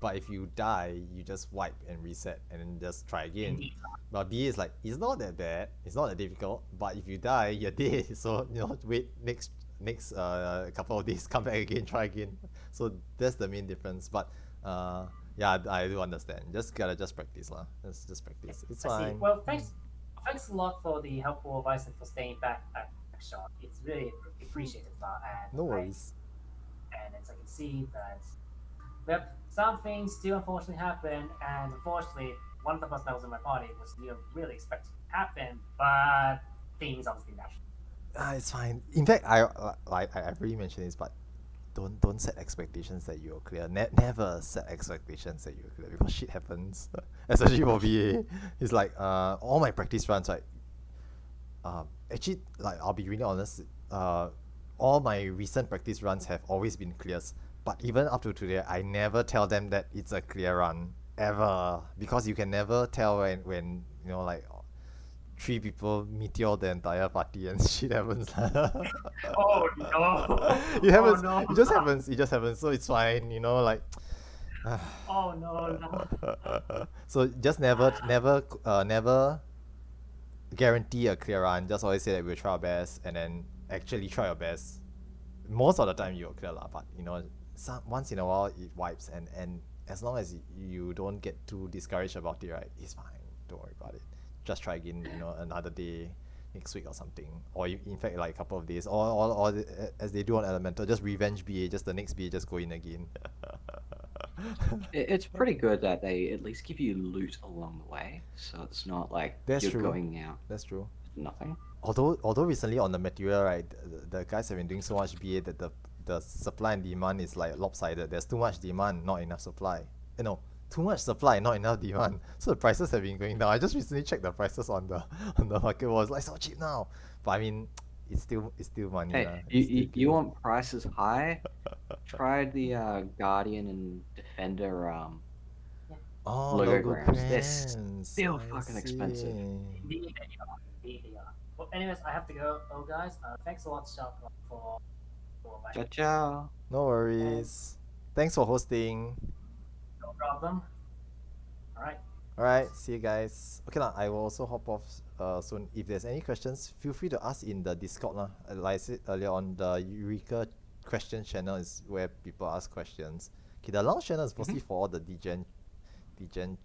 but if you die, you just wipe and reset and then just try again. Indeed. But BA is like, it's not that bad, it's not that difficult, but if you die, you're dead. So wait next couple of days, come back again, try again. So that's the main difference. But yeah, I do understand. Just practice lah. Just practice. It's fine. Well, thanks a lot for the helpful advice and for staying back at shot. It's really appreciated, and no worries. And as I can see that, some things do unfortunately happen, and unfortunately, one of the person that was in my party was really expected to happen, but things obviously natural. It's fine. In fact, I've already mentioned this, but don't set expectations that you'll clear. Never set expectations that you'll clear, because shit happens. Especially for VA. It's like all my practice runs, right? Actually, like, I'll be really honest, all my recent practice runs have always been clears. But even up to today, I never tell them that it's a clear run ever, because you can never tell when like 3 people meteor the entire party and shit happens. Oh no! It happens. Oh, no. It just happens. It just happens. So it's fine. Like. Oh no! So just never guarantee a clear run. Just always say that we'll try our best, and then actually try your best. Most of the time you'll clear lah, but once in a while it wipes, and as long as you don't get too discouraged about it, right, it's fine. Don't worry about it. Just try again, another day, next week or something, or in fact like a couple of days, or as they do on Elemental, just revenge BA, just the next BA just go in again. It's pretty good that they at least give you loot along the way, so it's not like That's you're true. going out That's true. with nothing. Although recently on the material, right, the guys have been doing so much BA that the supply and demand is like lopsided. There's too much demand, not enough supply. Too much supply, not enough demand. So the prices have been going down. I just recently checked the prices on the market. Was like so cheap now. But I mean, it's still money. Hey, you want prices high? Try the Guardian and Defender logograms. They're still fucking expensive. Indeed they are. Well, anyways, I have to go. Oh, guys, thanks a lot, Sharp, for my Ciao, ciao. No worries. Thanks for hosting. no problem. Alright, see you guys. Okay lah, I will also hop off soon. If there's any questions, feel free to ask in the Discord lah. Like I said earlier on, the Eureka question channel is where people ask questions. Okay, the lounge channel is mostly for all the degen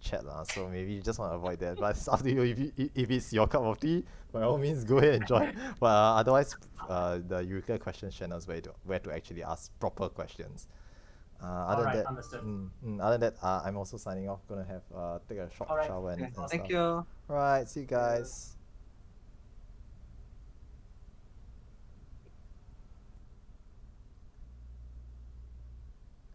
chat lah. So maybe you just want to avoid that. But it's up to you. If it's your cup of tea, by all means go ahead and join. But otherwise, the Eureka question channel is where to actually ask proper questions. Other than that, understood. Other than that, I'm also signing off. Gonna have take a short shower and Thank stuff. you. Alright, see you guys.